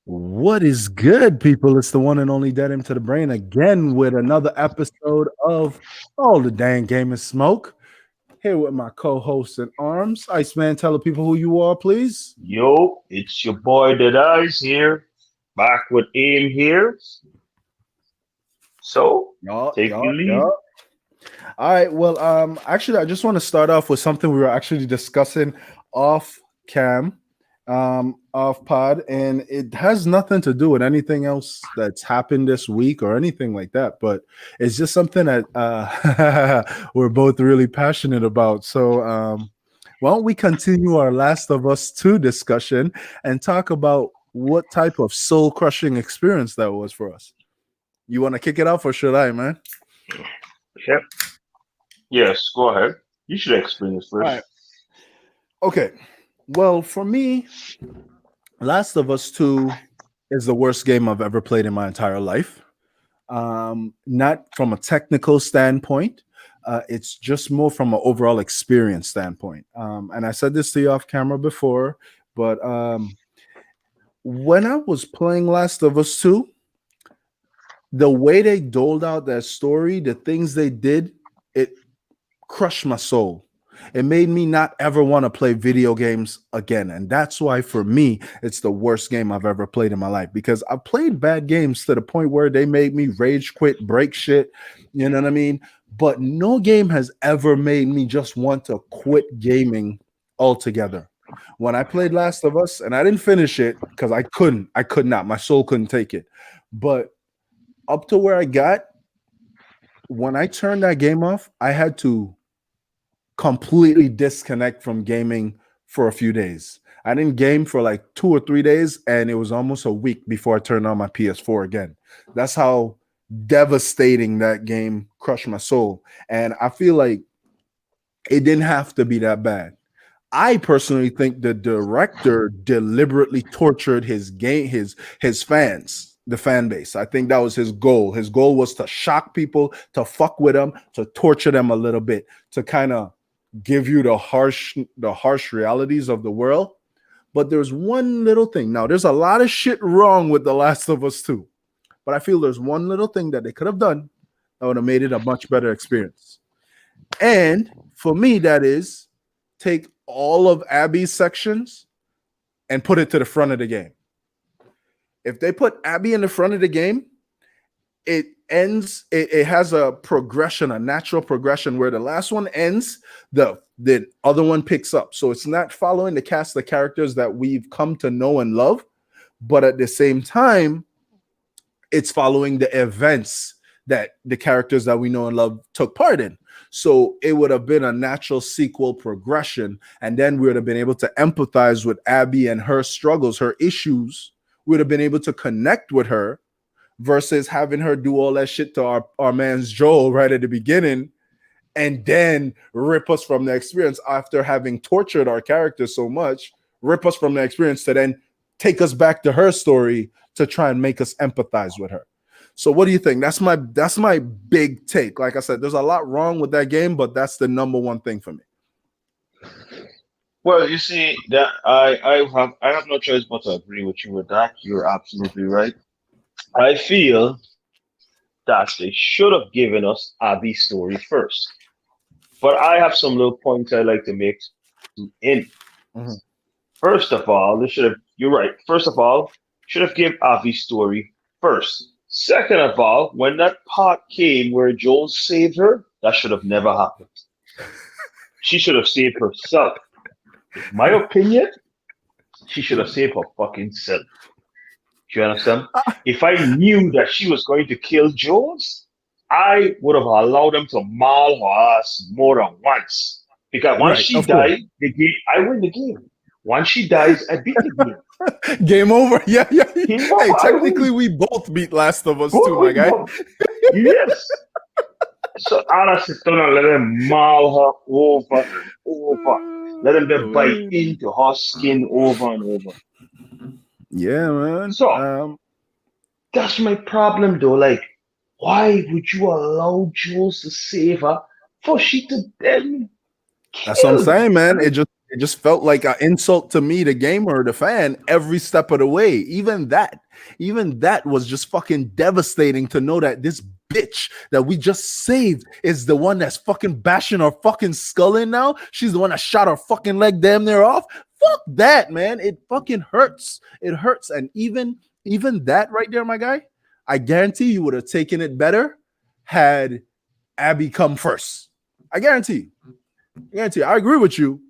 What is good, people? It's the one and only Dead Him to the Brain again with another episode of All the Dang Game is Smoke. Here with my co-host in arms. Iceman, tell the people who you are, please. Yo, it's your boy Dead Eyes here, back with Aim here. So, Y'all, take the y'all, lead. y'all. All right. Well, actually, I just want to start off with something we were actually discussing off cam, off pod, and it has nothing to do with anything else that's happened this week or anything like that. But it's just something that we're both really passionate about. So, why don't we continue our Last of Us 2 discussion and talk about what type of soul crushing experience that was for us? You want to kick it off, or should I, man? Yep. Yes, go ahead. You should explain this All first. right. Okay. Well, for me, Last of Us 2 is the worst game I've ever played in my entire life. Not from a technical standpoint, it's just more from an overall experience standpoint. And I said this to you off camera before, but when I was playing Last of Us 2, the way they doled out that story, the things they did, it crushed my soul. It made me not ever want to play video games again. And that's why, for me, it's the worst game I've ever played in my life because I played bad games to the point where they made me rage quit, break shit. You know what I mean? But no game has ever made me just want to quit gaming altogether. When I played Last of Us, and I didn't finish it because I could not, my soul couldn't take it. But up to where I got, when I turned that game off, I had to completely disconnect from gaming for a few days. I didn't game for like 2 or 3 days, and it was almost a week before I turned on my PS4 again. That's how devastating that game crushed my soul. And I feel like it didn't have to be that bad. I personally think the director deliberately tortured his fans, the fan base. I think that was his goal. His goal was to shock people, to fuck with them, to torture them a little bit, to kind of give you the harsh realities of the world. But there's one little thing. Now, there's a lot of shit wrong with The Last of Us 2, but I feel there's one little thing that they could have done that would have made it a much better experience. And for me, that is take all of Abby's sections and put it to the front of the game. If they put Abby in the front of the game, it has a progression, a natural progression where the last one ends, the other one picks up. So it's not following the cast of characters that we've come to know and love, but at the same time, it's following the events that the characters that we know and love took part in. So it would have been a natural sequel progression. And then we would have been able to empathize with Abby and her struggles, her issues. We would have been able to connect with her versus having her do all that shit to our man's Joel right at the beginning and then rip us from the experience after having tortured our character so much, rip us from the experience to then take us back to her story to try and make us empathize with her. So what do you think? That's my big take. Like I said, there's a lot wrong with that game, but that's the number one thing for me. Well, you see that I have no choice but to agree with you with that. You're absolutely right. I feel that they should have given us Abby's story first. But I have some little points I like to make to end. Mhm. First of all, they should have. You're right. First of all, should have given Avi's story first. Second of all, when that part came where Joel saved her, that should have never happened. She should have saved herself. In my opinion, she should have saved her fucking self. Do you understand? If I knew that she was going to kill Jones, I would have allowed them to maul her ass more than once. Because once Right, she of course. died, the game, I win the game. Once she dies, I beat the game. Game over. Yeah, yeah. Game Hey, over, I technically, win. we both beat Last of Us too, Both my win, guy. both. Yes. So I'll sit down and let them maul her over and over. Let them just bite into her skin over and over. Yeah, man. So that's my problem though. Like, why would you allow Jules to save her for she to then That's what I'm kill? saying, I man. It mean, just It just felt like an insult to me, the gamer, the fan, every step of the way. Even that was just fucking devastating to know that this bitch that we just saved is the one that's fucking bashing our fucking skull in now. She's the one that shot our fucking leg damn near off. Fuck that, man. It fucking hurts. It hurts. And even that right there, my guy, I guarantee you would have taken it better had Abby come first. I guarantee. I guarantee. I agree with you.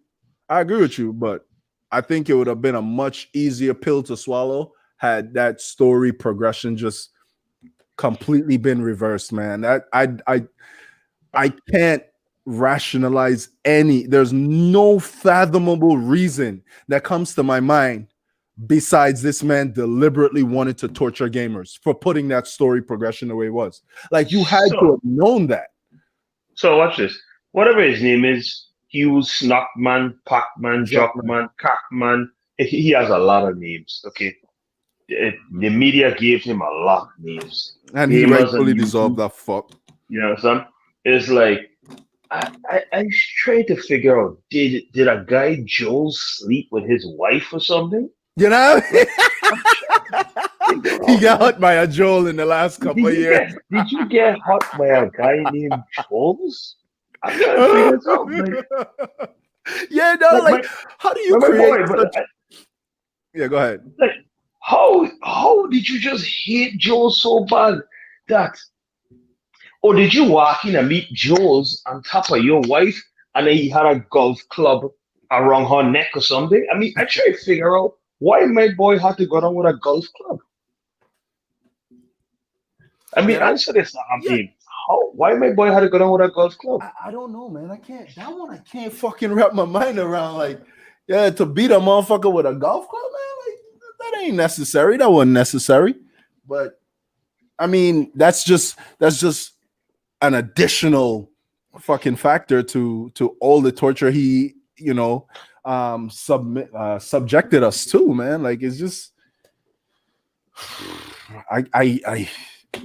But I think it would have been a much easier pill to swallow had that story progression just completely been reversed, man. That I can't rationalize any. There's no fathomable reason that comes to my mind besides this man deliberately wanted to torture gamers for putting that story progression the way it was. Like you had to So, have known that. so watch this. Whatever his name is, Hughes, Snockman, Pacman, Zuckman. Jockman, Cackman. He has a lot of names. Okay, the media gave him a lot of names. And he Gamers on rightfully deserved YouTube, that fuck. you know what I'm saying? It's like I trying to figure out did a guy Joel sleep with his wife or something? You know? Like I'm trying to figure He out, got man. hurt by a Joel in the last couple of years. Did you get hot by a guy named Joel's? I'm trying to figure this out. Yeah, no, Like like how do you my create boy, such? Yeah, go ahead. like how did you just hate Joel so bad that or did you walk in and meet Joel's on top of your wife and then he had a golf club around her neck or something? I mean, I try to figure out why my boy had to go down with a golf club. I mean, Yeah, answer this. I yeah. mean, how? Why my boy had to go down with a golf club? I don't know, man. I can't. That one I can't fucking wrap my mind around. Like, yeah, to beat a motherfucker with a golf club, man. Like that ain't necessary. That wasn't necessary. But I mean, that's just an additional fucking factor to all the torture he subjected us to, man. Like it's just I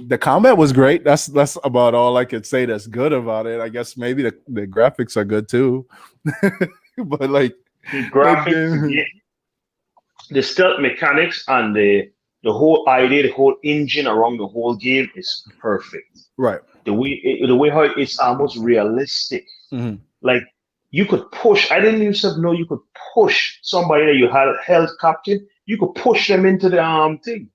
the combat was great. That's about all I could say that's good about it. I guess maybe the graphics are good too. But like The that graphics, game, the stealth mechanics, and the whole idea, the whole engine around the whole game is perfect. right. The way how it's almost realistic. Mhm. Like you could push. I didn't used to know you could push somebody that you had held captive. You could push them into the thing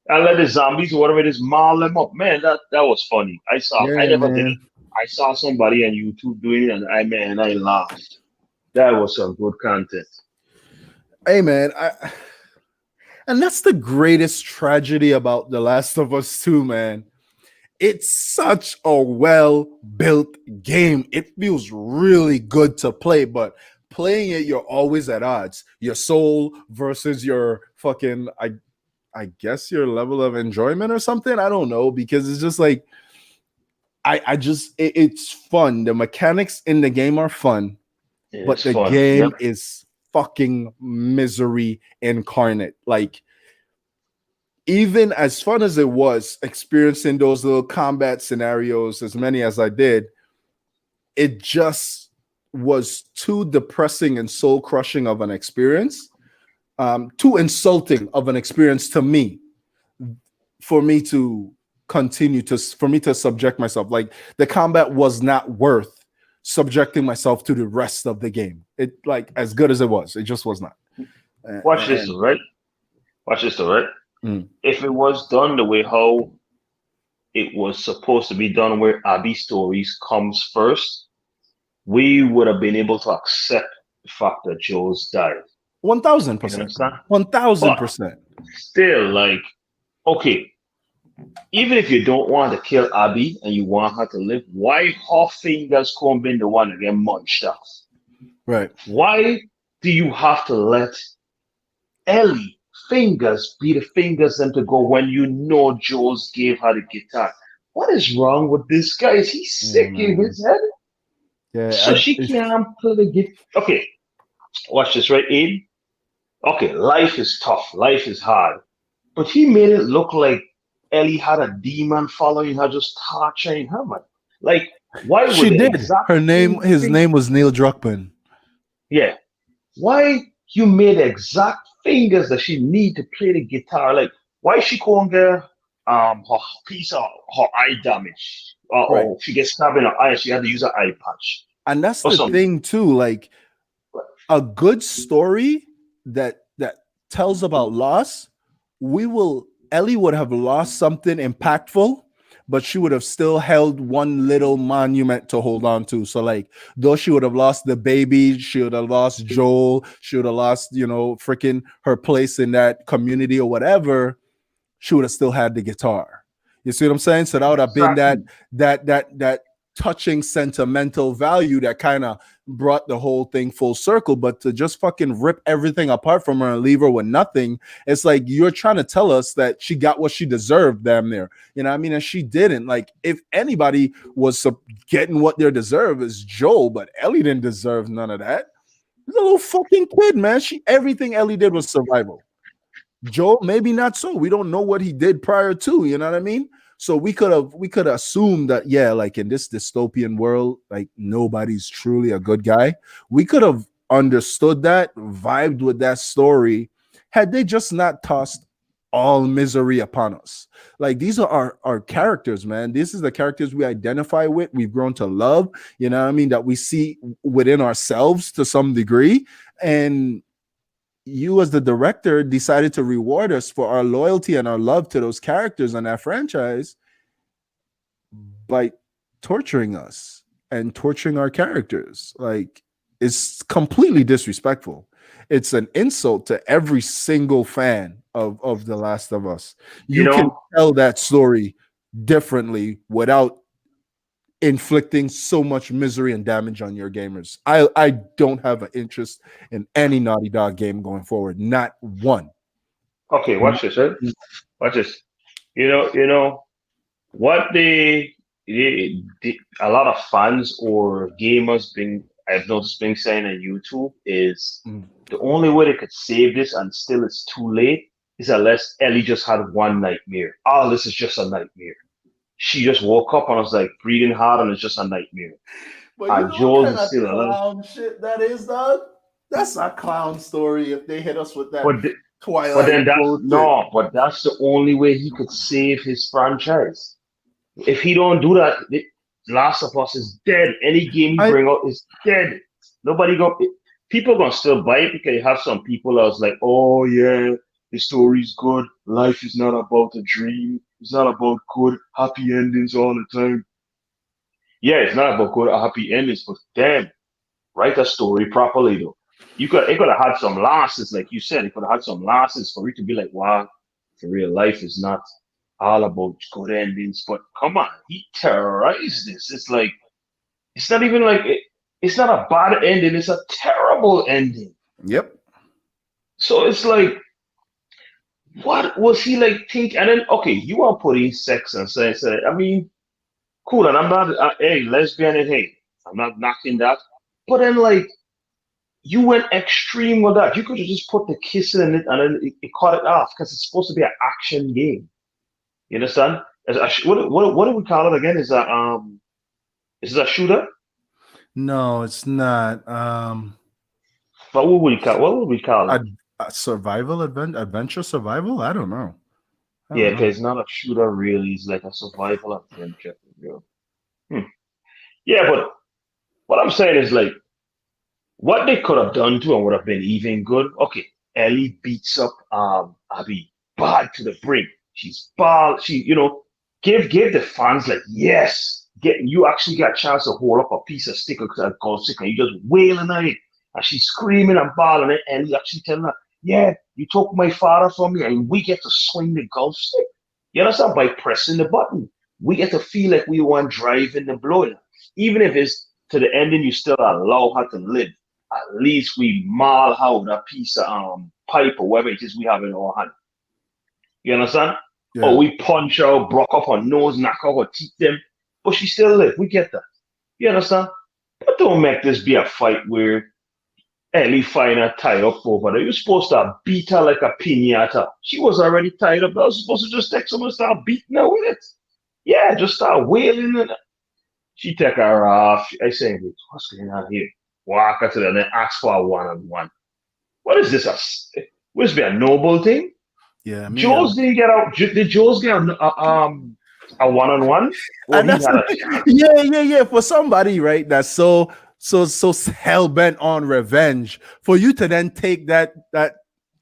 and let the zombies or whatever it is maul them up. Man, that was funny. I Yeah, never did it. man. I saw somebody on YouTube doing it, and I laughed. That was some good content. Hey man, and that's the greatest tragedy about The Last of Us 2, man. It's such a well-built game. It feels really good to play, but playing it, you're always at odds. Your soul versus your fucking I guess your level of enjoyment or something. I don't know, because it's just like I just it's fun. The mechanics in the game are fun, but It's the fun. Yep. game is fucking misery incarnate. Like even as fun as it was experiencing those little combat scenarios, as many as I did, it just was too depressing and soul crushing of an experience, too insulting of an experience to me, for me to for me to subject myself. Like the combat was not worth subjecting myself to the rest of the game. It, like, as good as it was, it just was not. Watch this, And, though, right? Watch this, though, right? mm, If it was done the way how it was supposed to be done, where Abby stories comes first, we would have been able to accept the fact that Joe's died. You 1000%, understand? one thousand But percent. still, like, okay, even if you don't want to kill Abby and you want her to live, why her fingers come in the one that get munched off? Right. Why do you have to let Ellie fingers be the fingers them to go when you know Jules gave her the guitar? What is wrong with this guy? Is he Yeah, sick in man. his head? Yeah, So she can't play the guitar. Okay, watch this, right, Abe? Okay, life is tough, life is hard. But he made it look like Ellie had a demon following her, just torturing her, man. Like, why would she the did. exact same His thing? name was Neil Druckmann. Yeah, why you made the exact fingers that she need to play the guitar? Like, why she can't get her piece of her eye damage, Right. or she gets stabbed in her eye, she had to use an eye patch And that's or the something. thing too. Like a good story that tells about loss, we will Ellie would have lost something impactful, but she would have still held one little monument to hold on to. So like though she would have lost the baby, she would have lost Joel, she would have lost, freaking her place in that community or whatever, she would have still had the guitar. You see what I'm saying? So that would have been that Exactly. that touching sentimental value that kind of brought the whole thing full circle. But to just fucking rip everything apart from her and leave her with nothing, it's like you're trying to tell us that she got what she deserved, damn near. You know what I mean? And she didn't. Like if anybody was getting what they deserve, is Joel, but Ellie didn't deserve none of that. He's a little fucking kid, man. She everything Ellie did was survival. Joel, maybe not so. We don't know what he did prior to, you know what I mean? So we could assume that, yeah, like in this dystopian world, like nobody's truly a good guy. We could have understood that, vibed with that story, had they just not tossed all misery upon us. Like these are our characters, man. This is the characters we identify with, we've grown to love, you know what I mean, that we see within ourselves to some degree. And you as the director decided to reward us for our loyalty and our love to those characters and that franchise by torturing us and torturing our characters. Like it's completely disrespectful. It's an insult to every single fan of The Last of Us. You You can know, tell that story differently without inflicting so much misery and damage on your gamers. I don't have an interest in any Naughty Dog game going forward. Not one. okay, watch this, right? Watch this. You know what a lot of fans or gamers being I've noticed being saying on YouTube is Mm. the only way they could save this and still it's too late is unless Ellie just had one nightmare. Oh, this is just a nightmare. She just woke up and was like breathing hard and it's just a nightmare. But you And know what Jules kind is of still alive. clown shit that is, dog? That's a clown story if they hit us with that But th- but Twilight then that's bullshit. no, but that's the only way he could save his franchise. If he don't do that, Last of Us is dead. Any game he I bring out is dead. Nobody go. People gonna still buy it because you have some people that was like, oh yeah, the story's good. Life is not about a dream. It's not about good happy endings all the time. Yeah, it's not about good happy endings, but damn, write a story properly though. It could have had some losses, like you said. It could have had some losses for it to be like, wow, for real life is not all about good endings. But come on, he terrorized this. It's like it's not even like it's not a bad ending. It's a terrible ending. Yep. So it's like, what was he like think? And then okay, you are putting sex and sex. I mean, cool. And I'm not hey lesbian and hey, I'm not knocking that. But then like you went extreme with that. You could have just put the kissing in it and then it cut it off because it's supposed to be an action game. You understand? What do we call it again? Is it a shooter? No, it's not. What would we call it? A survival adventure survival. I don't know. I Yeah, don't because know. it's not a shooter really. It's like a survival adventure. Hmm. Yeah, but what I'm saying is like what they could have done to him would have been even good. Okay, Ellie beats up Abby bad to the brink. She's bad. Give the fans like yes, get you actually got a chance to hold up a piece of stick or a gold stick and you just wailing on it. And she's screaming and bawling it, and you actually telling her, yeah, you took my father from me, and we get to swing the golf stick. You understand? By pressing the button. We get to feel like we want driving the blow. Even if it's to the ending, you still allow her to live. At least we maul out a piece of pipe or whatever it is we have in our hand. You understand? Or Yeah. we punch her, broke up her nose, knock out her teeth them, but she still live. We get that. You understand? But don't make this be a fight where Ellie find her tied up over there. You're supposed to beat her like a pinata. She was already tied up. I was supposed to just take someone and start beating her with it. Yeah, just start wailing. And she take her off. I say, what's going on here? Walk her to the and then ask for a one-on-one. What is this? Would this be a noble thing? Yeah, me. Jules didn't get out. Did Jules get a one-on-one, or And he that's had the a thing. chance? Yeah. For somebody, right, that's so hell bent on revenge, for you to then take that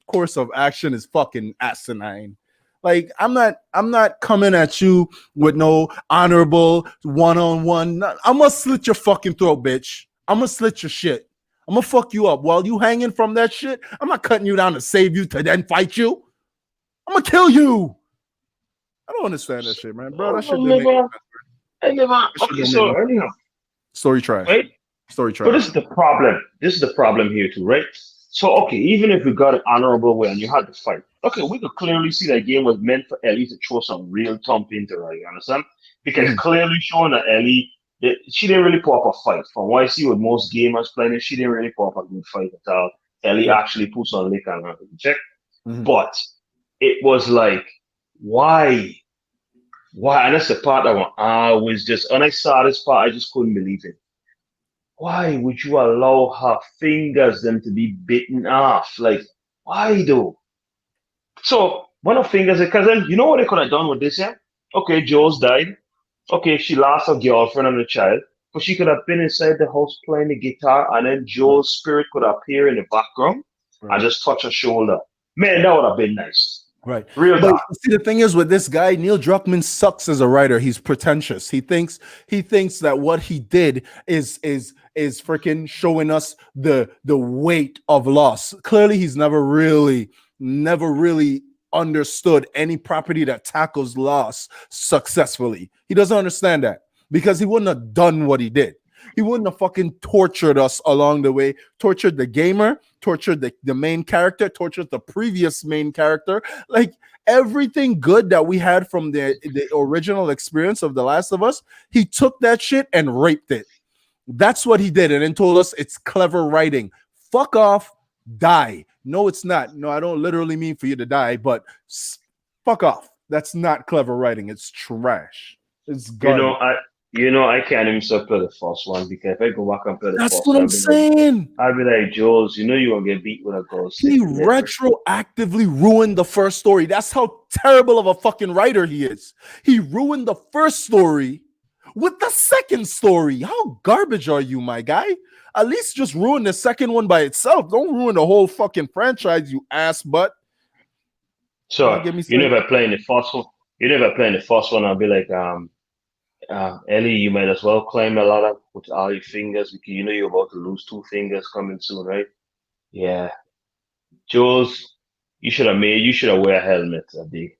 course of action is fucking asinine. Like I'm not coming at you with no honorable one-on-one. I'm gonna slit your fucking throat, bitch. I'm gonna slit your shit. I'm gonna fuck you up while you hanging from that shit. I'm not cutting you down to save you to then fight you. I'm gonna kill you. I don't understand that shit, man, bro. That I shit didn't make no never, sense. I never. That shit Okay, don't make so no anyhow, story trash. right? Story But this is trash. the problem. This is the problem here too, right? So okay, even if we got an honorable way and you had to fight, okay, we could clearly see that game was meant for Ellie to throw some real thump into her. You understand? Because Mhm. clearly showing that Ellie, that she didn't really put up a fight. From what I see with most gamers playing it, she didn't really put up a good fight at all. Ellie Yeah. actually puts on lick on her. Check. Mhm. But it was like, why? Why? And that's the part that I was just, when I saw this part, I just couldn't believe it. Why would you allow her fingers them to be bitten off? Like, why though? So one of fingers, because then you know what they could have done with this, yeah? Okay, Jules died. Okay, she lost her girlfriend and a child, but she could have been inside the house playing the guitar, and then Right. Joel's spirit could appear in the background and Right. just touch her shoulder. Man, Right. that would have been nice. Right. Real But talk. see, the thing is with this guy, Neil Druckmann sucks as a writer. He's pretentious. He thinks that what he did is freaking showing us the weight of loss. Clearly, he's never really understood any property that tackles loss successfully. He doesn't understand that because he wouldn't have done what he did. He wouldn't have fucking tortured us along the way, tortured the gamer, tortured the main character, tortured the previous main character. Like everything good that we had from the original experience of The Last of Us, he took that shit and raped it. That's what he did, and then told us it's clever writing. Fuck off, die. No, it's not. No, I don't literally mean for you to die, but fuck off. That's not clever writing. It's trash. It's You know, garbage. I can't even still play the first one because if I go back and play the That's first what one, I'm saying. I'll be like, Jules, you know you gonna get beat with a gold stick He later. retroactively ruined the first story. That's how terrible of a fucking writer he is. He ruined the first story with the second story. How garbage are you, my guy? At least just ruin the second one by itself. Don't ruin the whole fucking franchise, you ass butt. Don't So get me you started. never playing the first one. You never playing the first one. I'll be like, Ellie, you might as well climb the ladder with all your fingers because you know you're about to lose two fingers coming soon, right? Yeah, Jules, you should have wear a helmet, I think.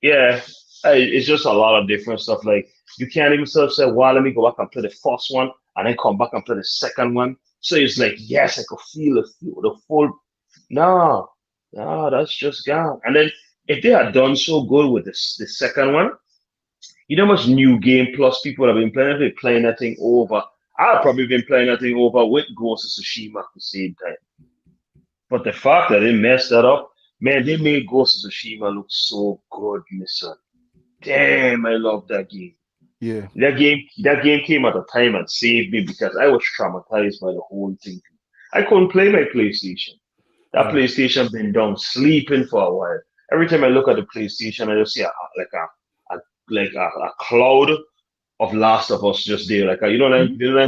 Yeah, it's just a lot of different stuff. Like you can't even sort of say, "Well, let me go back and play the first one, and then come back and play the second one." So it's like, yes, I could feel the full. No, no, that's just gone. And then if they had done so good with this the second one, you know how much new game plus people have been playing. They've been playing that thing over. I've probably been playing that thing over with Ghost of Tsushima at the same time. But the fact that they messed that up, man, they made Ghost of Tsushima look so good, listen. Damn, I love that game. Yeah, That game came at a time and saved me because I was traumatized by the whole thing. I couldn't play my PlayStation. That right. PlayStation been down sleeping for a while. Every time I look at the PlayStation, I just see a cloud of Last of Us just there. Like Mhm. you know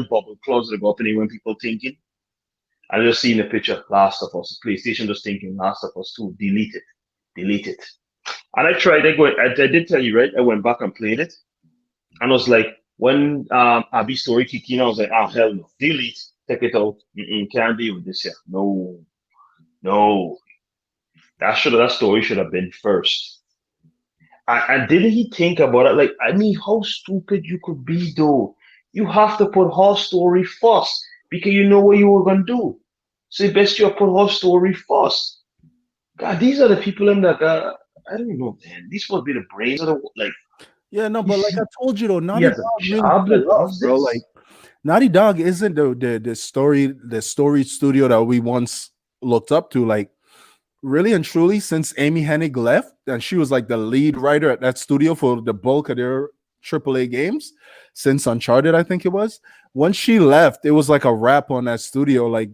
that bubble clouds that go up when people thinking. I just seen the picture, Last of Us. PlayStation just thinking Last of Us 2, delete it, delete it. And I tried. I did tell you right. I went back and played it, and I was like, when Abby story kicked in, I was like, oh hell no, delete, take it out. Can't deal with this here. No, no. That story should have been first. And didn't he think about it? Like, I mean, how stupid you could be, though. You have to put her story first because you know what you were gonna do. So it's best you put her story first. God, these are the people in that. I don't know, man. These would be the brains of the like. Yeah, no, He, but like I he, told you though, he Naughty has a Dog really job got that love, does bro. Like this. Naughty Dog isn't the story studio that we once looked up to. Like really and truly, since Amy Hennig left, and she was like the lead writer at that studio for the bulk of their AAA games since Uncharted, I think it was. Once she left, it was like a wrap on that studio. Like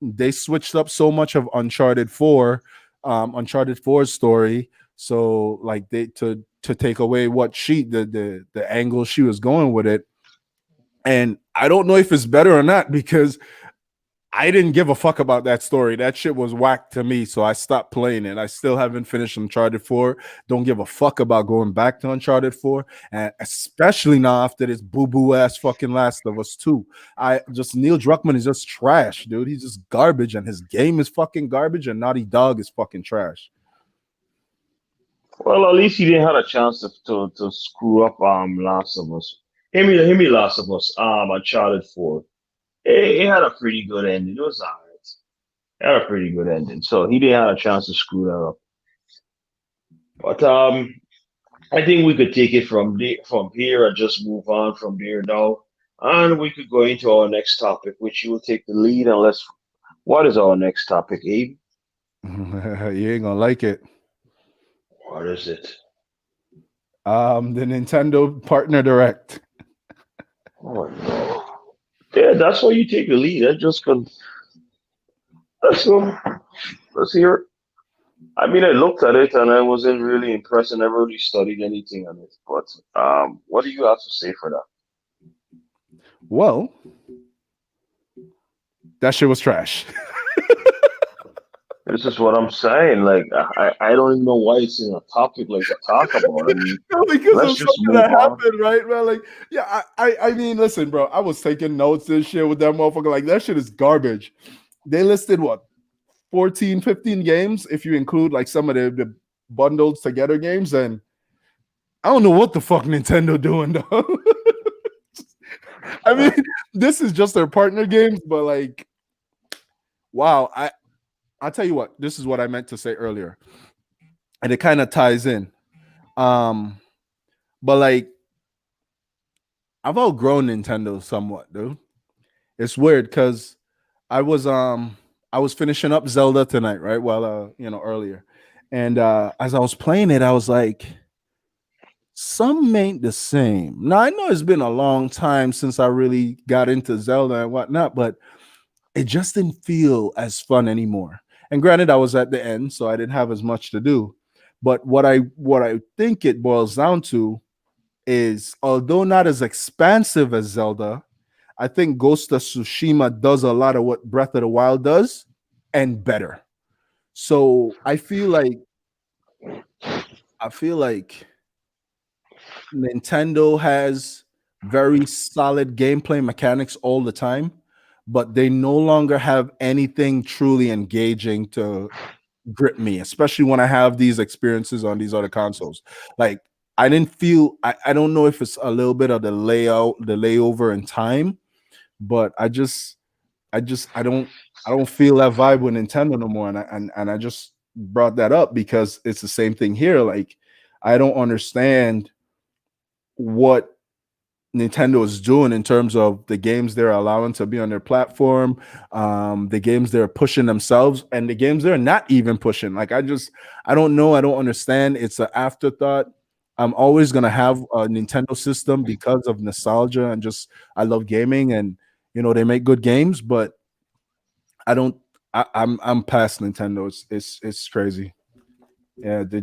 they switched up so much of Uncharted 4, Uncharted 4's story. So like they to take away what the angle she was going with it. And I don't know if it's better or not because I didn't give a fuck about that story. That shit was whack to me, so I stopped playing it. I still haven't finished Uncharted 4. Don't give a fuck about going back to Uncharted 4, and especially now after this boo-boo ass fucking Last of Us 2. I just Neil Druckmann is just trash, dude. He's just garbage, and his game is fucking garbage, and Naughty Dog is fucking trash. Well, at least he didn't have a chance to screw up Last of Us. Hear me, Last of Us. Uncharted 4. It had a pretty good ending. It was alright. It had a pretty good ending. So he didn't have a chance to screw that up. But I think we could take it from here and just move on from there now. And we could go into our next topic, which you will take the lead. Unless, what is our next topic, Abe? You ain't gonna like it. What is it? The Nintendo Partner Direct. Oh no. Yeah, that's why you take the lead. I just could. Let's go. Let's hear it. I mean, I looked at it and I wasn't really impressed. I never really studied anything on it. But what do you have to say for that? Well, that shit was trash. This is what I'm saying. Like, I don't even know why it's in a topic like to talk about. I mean, No, because let's of just something move that on. happened, right, man? Like, yeah, I mean, listen, bro, I was taking notes and shit with that motherfucker. Like, that shit is garbage. They listed what 14, 15 games if you include like some of the bundled together games, and I don't know what the fuck Nintendo doing though. I mean, this is just their partner games, but like, wow, I'll tell you what, this is what I meant to say earlier, and it kind of ties in. Um, but like I've outgrown Nintendo somewhat, dude. It's weird because I was um I was finishing up Zelda tonight, right? Well, earlier. And as I was playing it, I was like, some ain't the same. Now I know it's been a long time since I really got into Zelda and whatnot, but it just didn't feel as fun anymore. And granted, I was at the end, so I didn't have as much to do. But what I think it boils down to is although not as expansive as Zelda, I think Ghost of Tsushima does a lot of what Breath of the Wild does and better. So I feel like Nintendo has very solid gameplay mechanics all the time, but they no longer have anything truly engaging to grip me, especially when I have these experiences on these other consoles. Like I didn't feel I don't know if it's a little bit of the layout, the layover in time, but I don't feel that vibe with Nintendo no more. And I just brought that up because it's the same thing here. Like I don't understand what Nintendo is doing in terms of the games they're allowing to be on their platform, the games they're pushing themselves, and the games they're not even pushing. Like I don't know, I don't understand. It's an afterthought. I'm always gonna have a Nintendo system because of nostalgia and just I love gaming and they make good games, but I don't. I'm past Nintendo. It's crazy. Yeah, they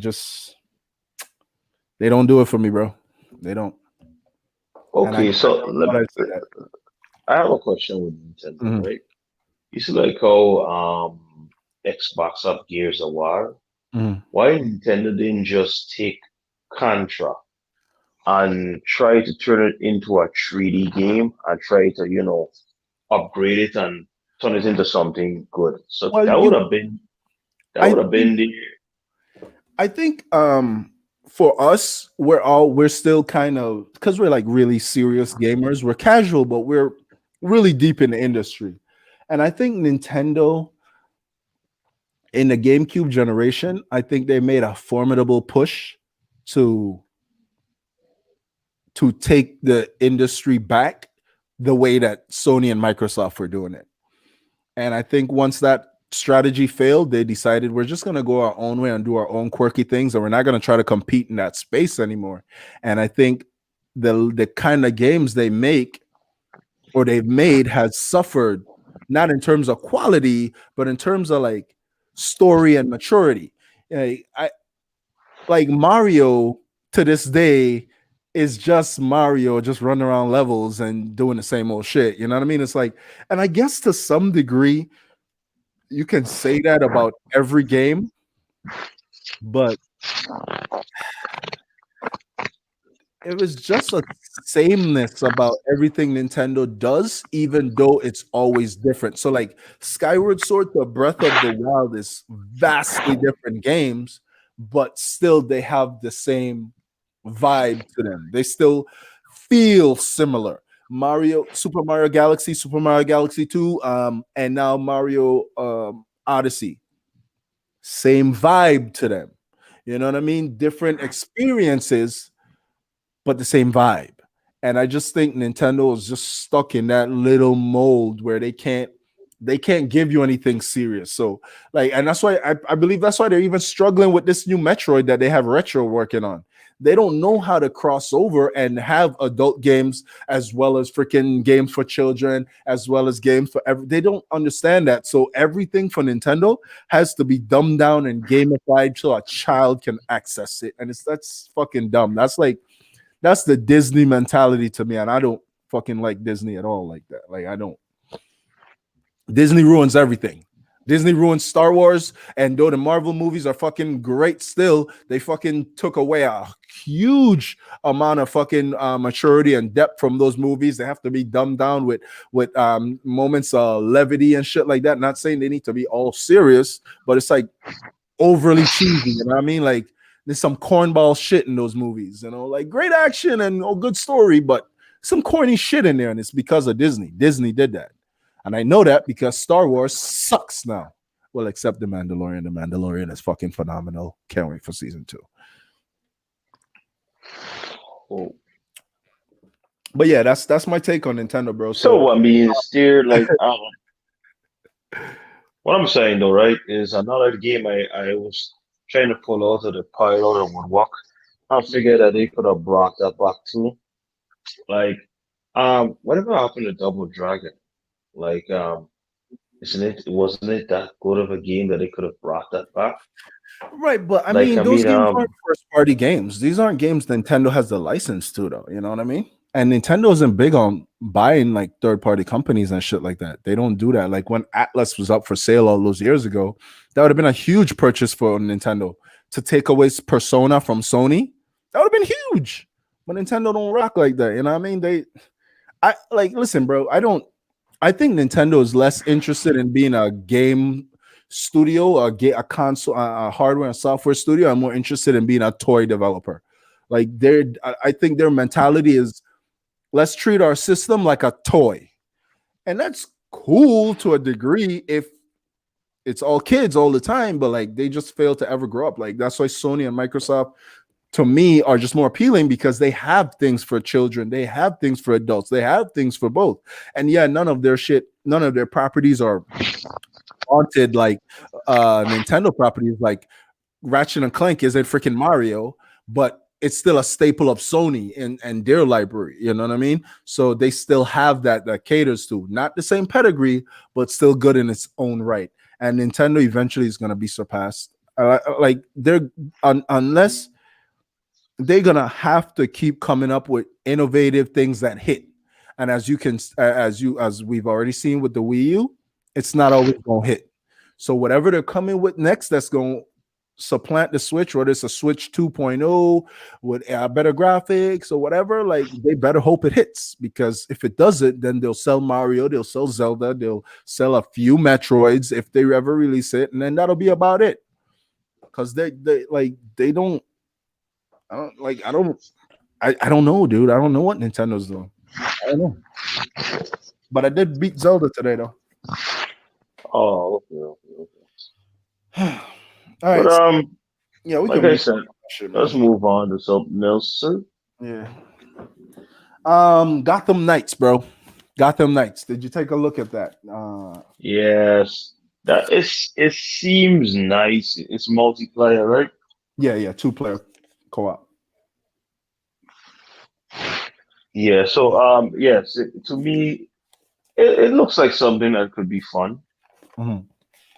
don't do it for me, bro. They don't. And I Okay, never so never thought I'd say that. I have a question with Nintendo, Mhm, right? You see, like how Xbox have Gears of War. mhm. Why Nintendo didn't just take Contra and try to turn it into a 3D game and try to, upgrade it and turn it into something good. So Well, that I would have think been the I think for us, we're still kind of because we're like really serious gamers. We're casual, but we're really deep in the industry. And I think Nintendo in the GameCube generation, I think they made a formidable push to to take the industry back the way that Sony and Microsoft were doing it. And I think once that strategy failed, they decided we're just going to go our own way and do our own quirky things, and we're not going to try to compete in that space anymore. And I think the kind of games they make or they've made has suffered not in terms of quality, but in terms of like story and maturity. I like Mario to this day is just Mario, just running around levels and doing the same old shit. You know what I mean? It's like, and I guess to some degree, you can say that about every game, but it was just a sameness about everything Nintendo does, even though it's always different. So, like Skyward Sword to Breath of the Wild is vastly different games, but still they have the same vibe to them. They still feel similar. Super Mario Galaxy, Super Mario Galaxy 2, and now Mario Odyssey. Same vibe to them. You know what I mean? Different experiences, but the same vibe. And I just think Nintendo is just stuck in that little mold where they can't give you anything serious. So like, and that's why I believe that's why they're even struggling with this new Metroid that they have Retro working on. They don't know how to cross over and have adult games as well as freaking games for children, as well as games for every. They don't understand that. So everything for Nintendo has to be dumbed down and gamified so a child can access it. And that's fucking dumb. That's the Disney mentality to me, and I don't fucking like Disney at all like that. Like I don't. Disney ruins everything. Disney ruins Star Wars, and though the Marvel movies are fucking great, still they fucking took away a huge amount of fucking maturity and depth from those movies. They have to be dumbed down with moments of levity and shit like that. Not saying they need to be all serious, but it's like overly cheesy. You know what I mean? Like there's some cornball shit in those movies. You know, like great action and good story, but some corny shit in there, and it's because of Disney. Disney did that. And I know that because Star Wars sucks now. Well, except The Mandalorian. The Mandalorian is fucking phenomenal. Can't wait for season 2. Oh. But yeah, that's my take on Nintendo, bro. So So I mean, it's there like what I'm saying though, right, is another game I was trying to pull out of the pile and would walk. I figured that they could have brought that back too. Like, whatever happened to Double Dragon? Like, isn't it wasn't it that good of a game that they could have brought that back? right, but I Like, mean, I those mean, games aren't first party games. These aren't games Nintendo has the license to, though. You know what I mean? And Nintendo isn't big on buying like third party companies and shit like that. They don't do that. Like when Atlas was up for sale all those years ago, that would have been a huge purchase for Nintendo to take away Persona from Sony. That would have been huge. But Nintendo don't rock like that. You know what I mean? I like listen, bro. I think Nintendo is less interested in being a game studio, a console, a hardware and software studio. I'm more interested in being a toy developer. Like I think their mentality is let's treat our system like a toy, and that's cool to a degree if it's all kids all the time. But like they just fail to ever grow up. Like that's why Sony and Microsoft to me are just more appealing because they have things for children, they have things for adults, they have things for both. And yeah, none of their properties are haunted like Nintendo properties. Like Ratchet and Clank isn't freaking Mario, but it's still a staple of Sony and their library. You know what I mean? So they still have that caters to not the same pedigree, but still good in its own right. And Nintendo eventually is going to be surpassed. Like they're unless they're gonna have to keep coming up with innovative things that hit. And as we've already seen with the Wii U, it's not always gonna hit. So whatever they're coming with next, that's gonna supplant the Switch, whether it's a Switch 2.0 with better graphics or whatever, like they better hope it hits because if it doesn't, then they'll sell Mario, they'll sell Zelda, they'll sell a few Metroids if they ever release it, and then that'll be about it. Because they don't I don't like. I don't know, dude. I don't know what Nintendo's doing. I don't know. But I did beat Zelda today, though. oh, okay. All But right. Yeah, we like can I move said, on. Shit, let's man. move on to something else, sir. Yeah. Gotham Knights, bro. Gotham Knights. Did you take a look at that? Yes, that is. It seems nice. It's multiplayer, right? Yeah. 2 player co-op. Yeah. So, yes, to me, it looks like something that could be fun. Mhm.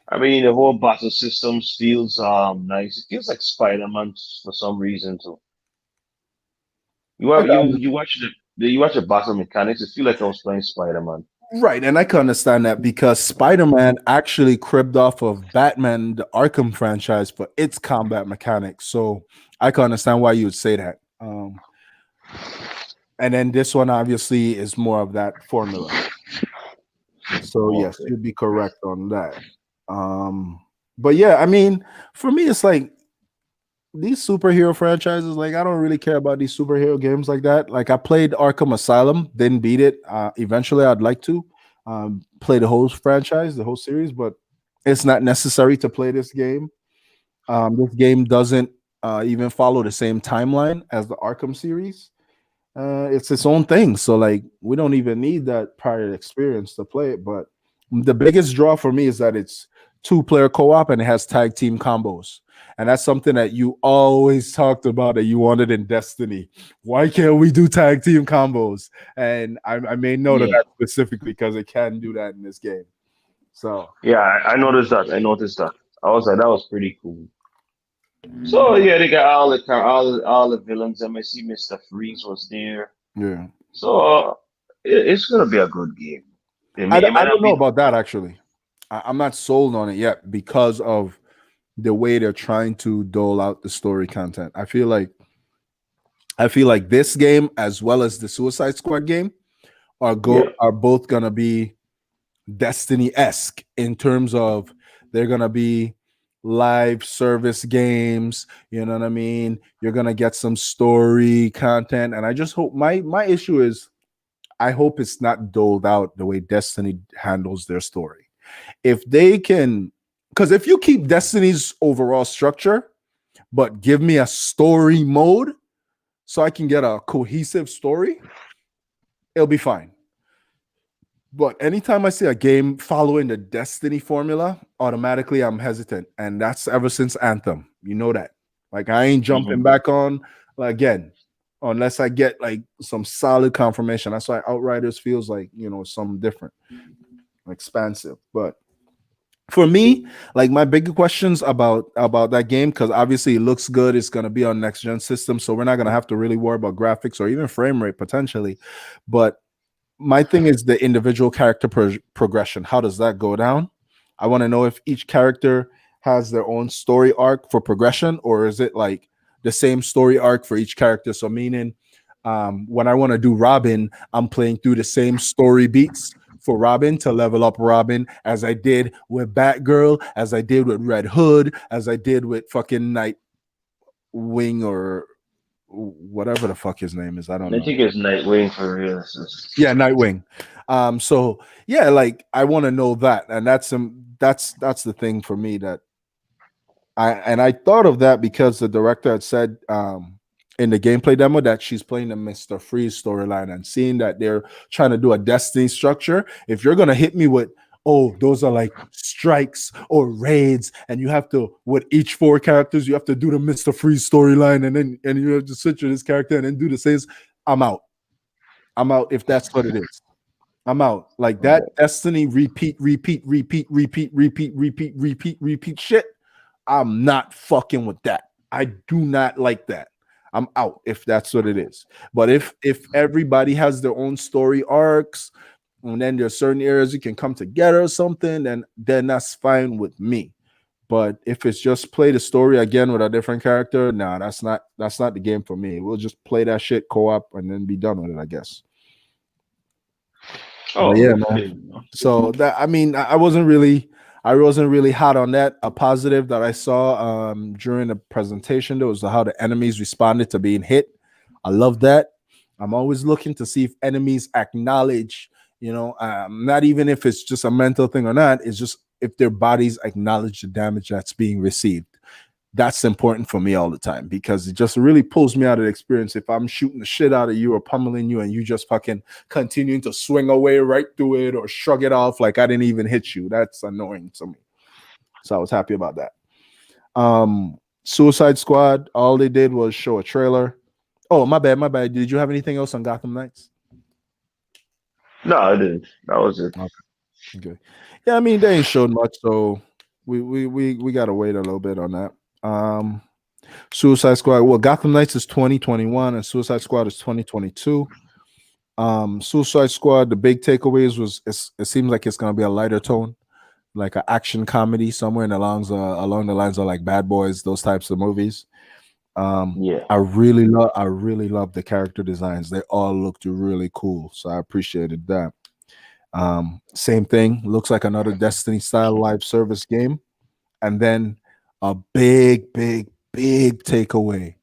I mean, the whole battle systems feels nice. It feels like Spider-Man for some reason too. I can You watch you watch the battle mechanics. It feel like I was playing Spider-Man. Right, and I can understand that because Spider-Man actually cribbed off of Batman, the Arkham franchise, for its combat mechanics. So I can understand why you would say that. And then this one obviously is more of that formula. So yes, Okay. you'd be correct on that. Um, but yeah, I mean, for me, it's like these superhero franchises. Like, I don't really care about these superhero games like that. Like, I played Arkham Asylum, didn't beat it. Eventually, I'd like to play the whole franchise, the whole series, but it's not necessary to play this game. This game doesn't even follow the same timeline as the Arkham series. It's its own thing. So like we don't even need that prior experience to play it. But the biggest draw for me is that it's two-player co-op and it has tag team combos. And that's something that you always talked about that you wanted in Destiny. Why can't we do tag team combos? And I made note of Yeah. that specifically because it can do that in this game. So Yeah, I noticed that. I noticed that. I was like, that was pretty cool. So yeah, they got all the villains. I see Mr. Freeze was there. yeah. So it's gonna be a good game. It I might don't not know be. about that actually. I'm not sold on it yet because of the way they're trying to dole out the story content. I feel like this game as well as the Suicide Squad game Yeah. are both gonna be Destiny esque in terms of they're gonna be live service games. You know what I mean? You're gonna get some story content, and I just hope my issue is I hope it's not doled out the way Destiny handles their story. If they can, because if you keep Destiny's overall structure but give me a story mode so I can get a cohesive story, it'll be fine. But anytime I see a game following the Destiny formula, automatically I'm hesitant. And that's ever since Anthem. You know that. Like I ain't jumping Hmm. back on again unless I get like some solid confirmation. That's why Outriders feels like, something different, expansive. But for me, like my bigger questions about that game, because obviously it looks good, it's going to be on next gen system, so we're not going to have to really worry about graphics or even frame rate potentially. But my thing is the individual character progression. How does that go down? I want to know if each character has their own story arc for progression, or is it like the same story arc for each character? So, meaning, when I want to do Robin, I'm playing through the same story beats for Robin to level up Robin as I did with Batgirl, as I did with Red Hood, as I did with fucking Nightwing or whatever the fuck his name is. I don't I know. think it's Nightwing for real. Yeah, Nightwing. So yeah, like I want to know that, and that's the thing for me that I thought of that because the director had said in the gameplay demo that she's playing the Mr. Freeze storyline and seeing that they're trying to do a Destiny structure. If you're gonna hit me with those are like strikes or raids, and you have to with each four characters, you have to do the Mr. Freeze storyline, and you have to switch with this character and then do the same. I'm out. I'm out if that's what it is. I'm out. Like that Okay. Destiny repeat shit. I'm not fucking with that. I do not like that. I'm out if that's what it is. But if everybody has their own story arcs and then there's certain areas you can come together or something, then that's fine with me. But if it's just play the story again with a different character, nah, that's not the game for me. We'll just play that shit co-op and then be done with it, I guess. But Oh, yeah, okay. man. So that I mean, I wasn't really hot on that. A positive that I saw during the presentation though was how the enemies responded to being hit. I love that. I'm always looking to see if enemies acknowledge, not even if it's just a mental thing or not, it's just if their bodies acknowledge the damage that's being received. That's important for me all the time because it just really pulls me out of the experience. If I'm shooting the shit out of you or pummeling you and you just fucking continuing to swing away right through it or shrug it off like I didn't even hit you, that's annoying to me. So I was happy about that. Suicide Squad, all they did was show a trailer. Oh, my bad. Did you have anything else on Gotham Knights? No, I didn't. That was it. Okay. Okay. Yeah, I mean they ain't showed much, so we gotta wait a little bit on that. Suicide Squad. Well, Gotham Knights is 2021 and Suicide Squad is 2022. Suicide Squad, the big takeaways was it seems like it's gonna be a lighter tone, like an action comedy somewhere in along the lines of like Bad Boys, those types of movies. Yeah. I really love the character designs. They all looked really cool, so I appreciated that. Same thing, looks like another Destiny style live service game. And then a big takeaway.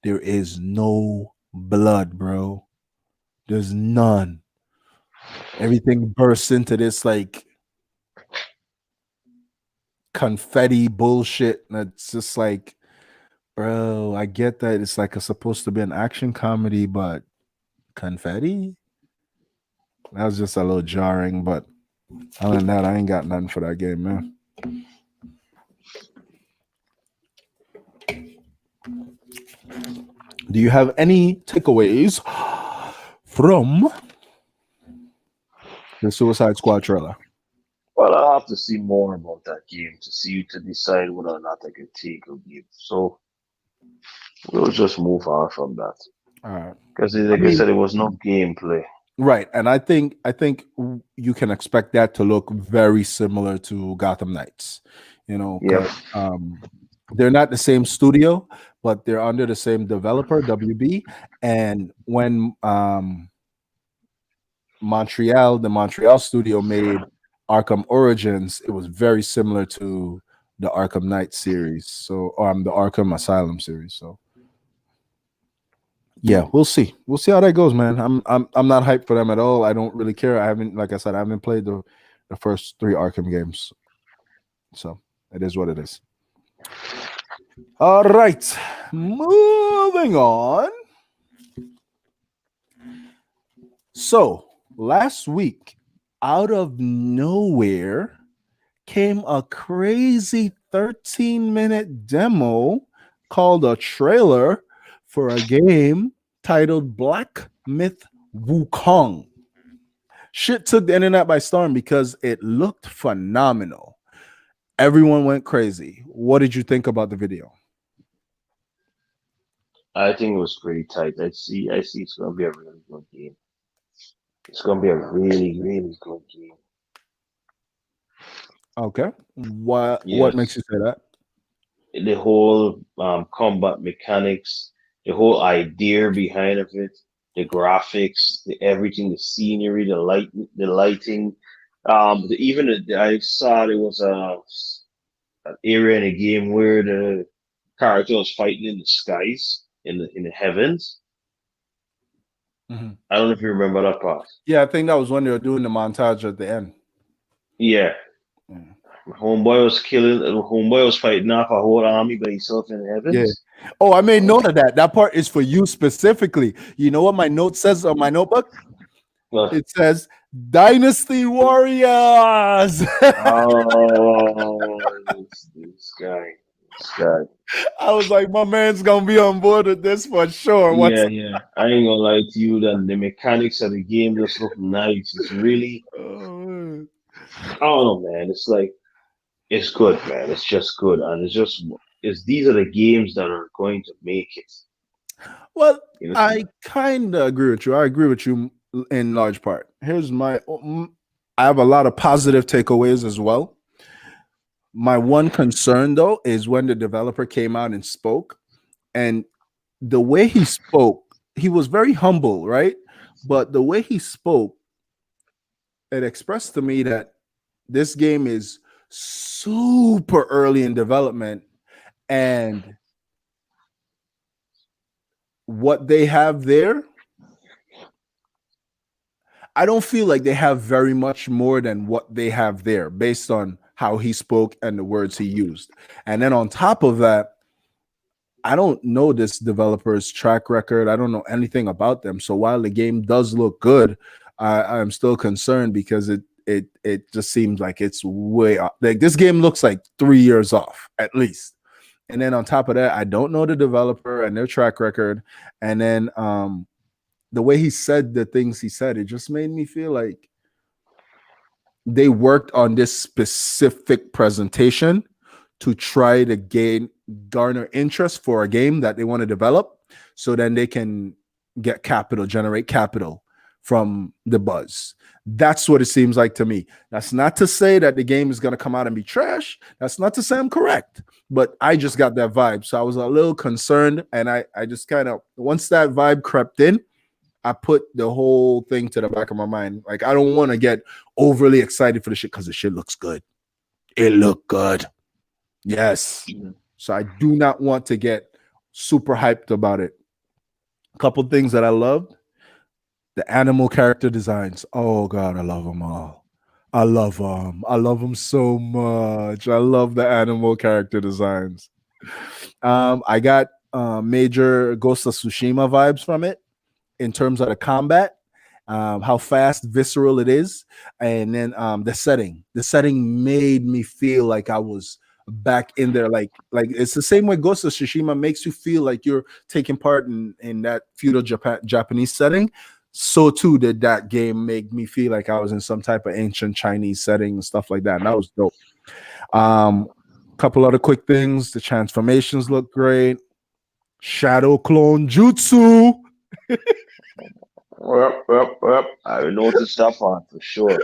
There is no blood, bro. There's none. Everything bursts into this like confetti bullshit. That's just like, bro, I get that it's like it's supposed to be an action comedy, but confetti? That was just a little jarring, but other than that, I ain't got nothing for that game, man. Do you have any takeaways from the Suicide Squad trailer? Well, I'll have to see more about that game to see to decide whether or not I can take a game. So we'll just move on from that. All right. Because I like I mean, said, it was no gameplay. right, and I think you can expect that to look very similar to Gotham Knights, Yep. because they're not the same studio, but they're under the same developer, WB. And when the Montreal studio made Arkham Origins, it was very similar to the Arkham Knight series, so the Arkham Asylum series. So yeah, we'll see. We'll see how that goes, man. I'm not hyped for them at all. I don't really care. I haven't, like I said, I haven't played the first three Arkham games, so it is what it is. All right, moving on. So last week, out of nowhere, came a crazy 13-minute demo called a trailer for a game titled Black Myth Wukong. Shit took the internet by storm because it looked phenomenal. Everyone went crazy. What did you think about the video? I think it was pretty tight. I see it's gonna be a really good game. It's gonna be a really, really good game. Okay. What makes Yes. you say that? The whole combat mechanics, the whole idea behind of it, the graphics, the everything, the scenery, the lighting. I saw there was an area in a game where the character was fighting in the skies, in the heavens. Mhm. I don't know if you remember that part. Yeah, I think that was when they were doing the montage at the end. Yeah, Yeah. Homeboy was fighting off a whole army by himself in the Yeah. heavens. Oh, I made Oh, note of that. That part is for you specifically. You know what my note says on my notebook? well, It says Dynasty Warriors. oh, this guy. I was like, my man's gonna be on board with this for sure. What's Yeah. I ain't gonna lie to you, that the mechanics of the game just look nice. It's really, oh, I don't know, man. It's like, it's good, man. It's just good. And these are the games that are going to make it. well, You know? I kind of agree with you. I agree with you in large part. I have a lot of positive takeaways as well. My one concern though is when the developer came out and spoke, and the way he spoke, he was very humble, right? But the way he spoke, it expressed to me that this game is super early in development, and what they have there, I don't feel like they have very much more than what they have there based on how he spoke and the words he used. And then on top of that, I don't know this developer's track record. I don't know anything about them. So while the game does look good, I'm still concerned because it just seems like it's way off. Like this game looks like 3 years off at least. And then on top of that, I don't know the developer and their track record. And then the way he said the things he said, it just made me feel like they worked on this specific presentation to try to garner interest for a game that they want to develop, so then they can generate capital from the buzz. That's what it seems like to me. That's not to say that the game is going to come out and be trash. That's not to say I'm correct, but I just got that vibe. So I was a little concerned, and I just kind of, once that vibe crept in, I put the whole thing to the back of my mind. Like, I don't want to get overly excited for the shit because the shit looks good. It looked good. Yes. So I do not want to get super hyped about it. A couple things that I loved. The animal character designs. Oh God, I love them all. I love them. I love them so much. I love the animal character designs. I got major Ghost of Tsushima vibes from it in terms of the combat, how fast, visceral it is, and then the setting. The setting made me feel like I was back in there. Like it's the same way Ghost of Tsushima makes you feel like you're taking part in that feudal Japanese setting. So too did that game make me feel like I was in some type of ancient Chinese setting and stuff like that. And that was dope. Couple other quick things. The transformations look great. Shadow clone jutsu. Well, I noticed that one for sure.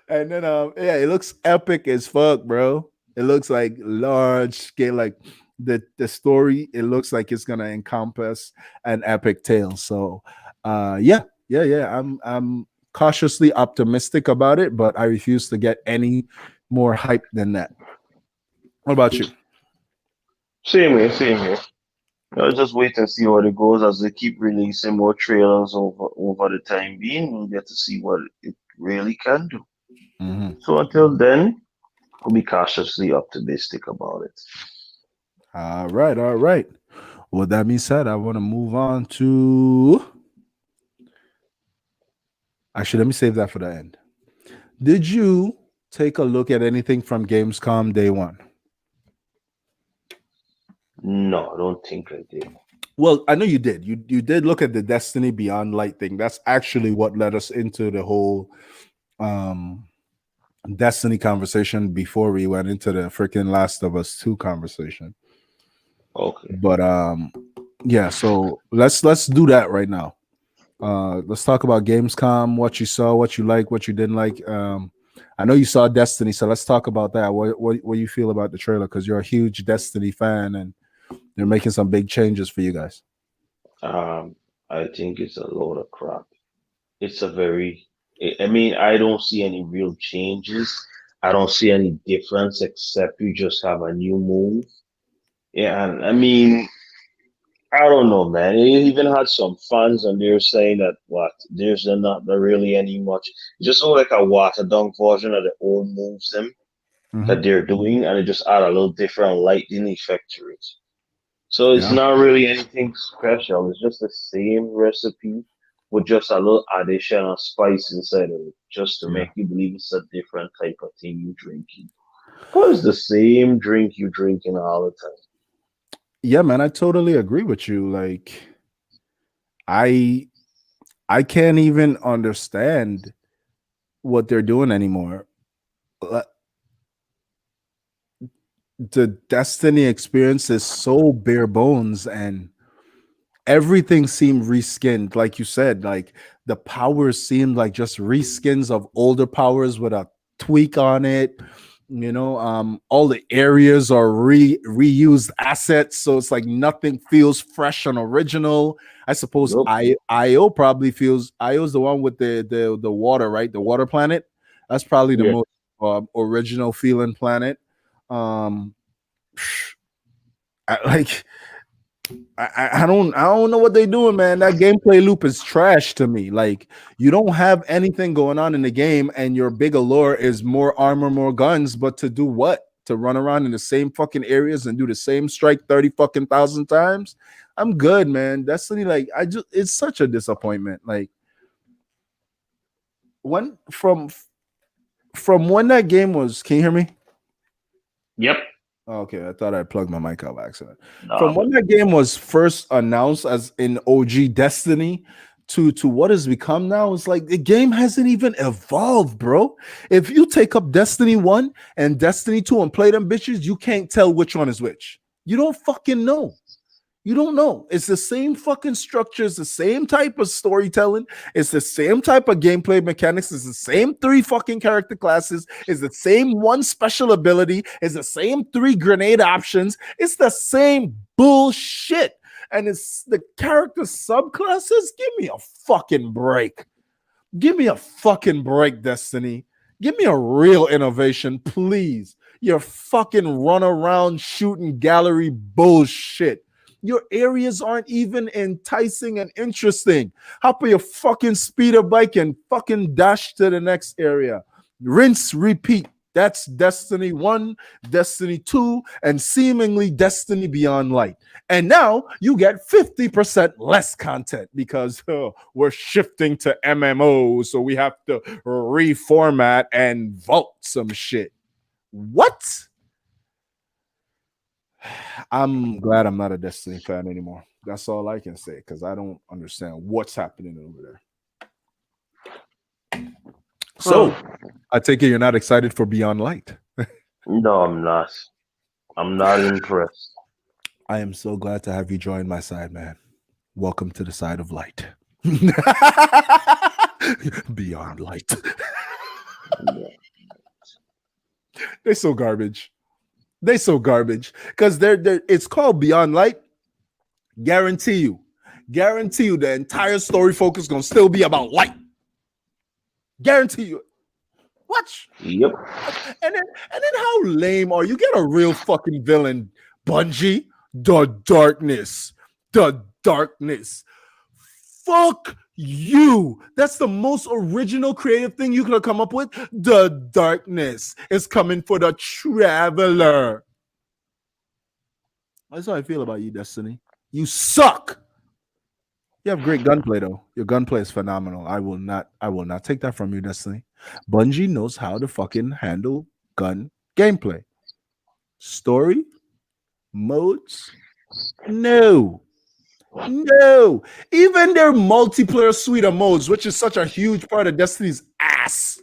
And then yeah, it looks epic as fuck, bro. It looks like large scale, like the story, it looks like it's gonna encompass an epic tale. So yeah. I'm cautiously optimistic about it, but I refuse to get any more hype than that. What about you? Same here, same here. I'll just wait and see what it goes as they keep releasing more trailers over the time being. We'll get to see what it really can do. Mm-hmm. So until then, we'll be cautiously optimistic about it. All right. With that being said, I want to move on to. Actually, let me save that for the end. Did you take a look at anything from Gamescom day one? No, I don't think I did. Well, I know you did. You did look at the Destiny Beyond Light thing. That's actually what led us into the whole um Destiny conversation before we went into the freaking Last of Us 2 conversation. Okay. But yeah, so let's do that right now. Let's talk about Gamescom, what you saw, what you like, what you didn't like. I know you saw Destiny, so let's talk about that. What you feel about the trailer? Because you're a huge Destiny fan and they're making some big changes for you guys. I think it's a load of crap. It's a very, I mean, I don't see any real changes. I don't see any difference except you just have a new move. Yeah, and I mean, I don't know, man. It even had some fans and they're saying that what there's not really any much. It just look like a watered down version of the old moves them Mm-hmm. that they're doing, and it just add a little different lighting effect to it. So it's Yeah, not really anything special. It's just the same recipe with just a little addition of spice inside of it, just to yeah, make you believe it's a different type of thing you're drinking. But it's the same drink you're drinking all the time. yeah, man. I totally agree with you. Like, I I can't even understand what they're doing anymore. Uh, The Destiny experience is so bare bones and everything seemed reskinned, like you said. Like the powers seemed like just reskins of older powers with a tweak on it. All the areas are reused assets, so it's like nothing feels fresh and original. I suppose Nope. Io probably feels. Io's the one with the water, right? The water planet. That's probably the Yeah. most original feeling planet. Um, like I don't know what they're doing, man. That gameplay loop is trash to me. Like you don't have anything going on in the game, and your big allure is more armor, more guns. But to do what? To run around in the same fucking areas and do the same strike 30 fucking thousand times? I'm good, man. Destiny, like it's such a disappointment. Like when from when that game was, can you hear me? Yep. Okay, I thought I plugged my mic out by accident. Nah, From man. when that game was first announced as in OG Destiny to what has become now, it's like the game hasn't even evolved, bro. If you take up Destiny 1 and Destiny 2 and play them bitches, you can't tell which one is which. You don't fucking know. You don't know. It's the same fucking structure. It's the same type of storytelling. It's the same type of gameplay mechanics. It's the same three fucking character classes. It's the same one special ability. It's the same three grenade options. It's the same bullshit. And it's the character subclasses. Give me a fucking break. Give me a fucking break, Destiny. Give me a real innovation, please. Your fucking run around shooting gallery bullshit. Your areas aren't even enticing and interesting. Hop on your fucking speeder bike and fucking dash to the next area. Rinse, repeat. That's Destiny 1, Destiny 2, and seemingly Destiny Beyond Light. And now you get 50% less content because we're shifting to MMOs, so we have to reformat and vault some shit. What? I'm glad I'm not a Destiny fan anymore. That's all I can say because I don't understand what's happening over there. So, I take it you're not excited for Beyond Light. No, I'm not. I'm not impressed. I am so glad to have you join my side, man. Welcome to the side of light. Beyond Light. They're so garbage. They so garbage because they're it's called Beyond Light. Guarantee you the entire story focus gonna still be about light. Guarantee you. Watch. Yep. And then how lame are you? Get a real fucking villain, Bungie. The darkness. The darkness. Fuck you. That's the most original creative thing you could have come up with. The darkness is coming for the traveler. That's how I feel about you, Destiny. You suck. You have great gunplay though. Your gunplay is phenomenal. I will not take that from you, Destiny. Bungie knows how to fucking handle gun gameplay. Story modes? No. Even their multiplayer suite of modes, which is such a huge part of Destiny's ass.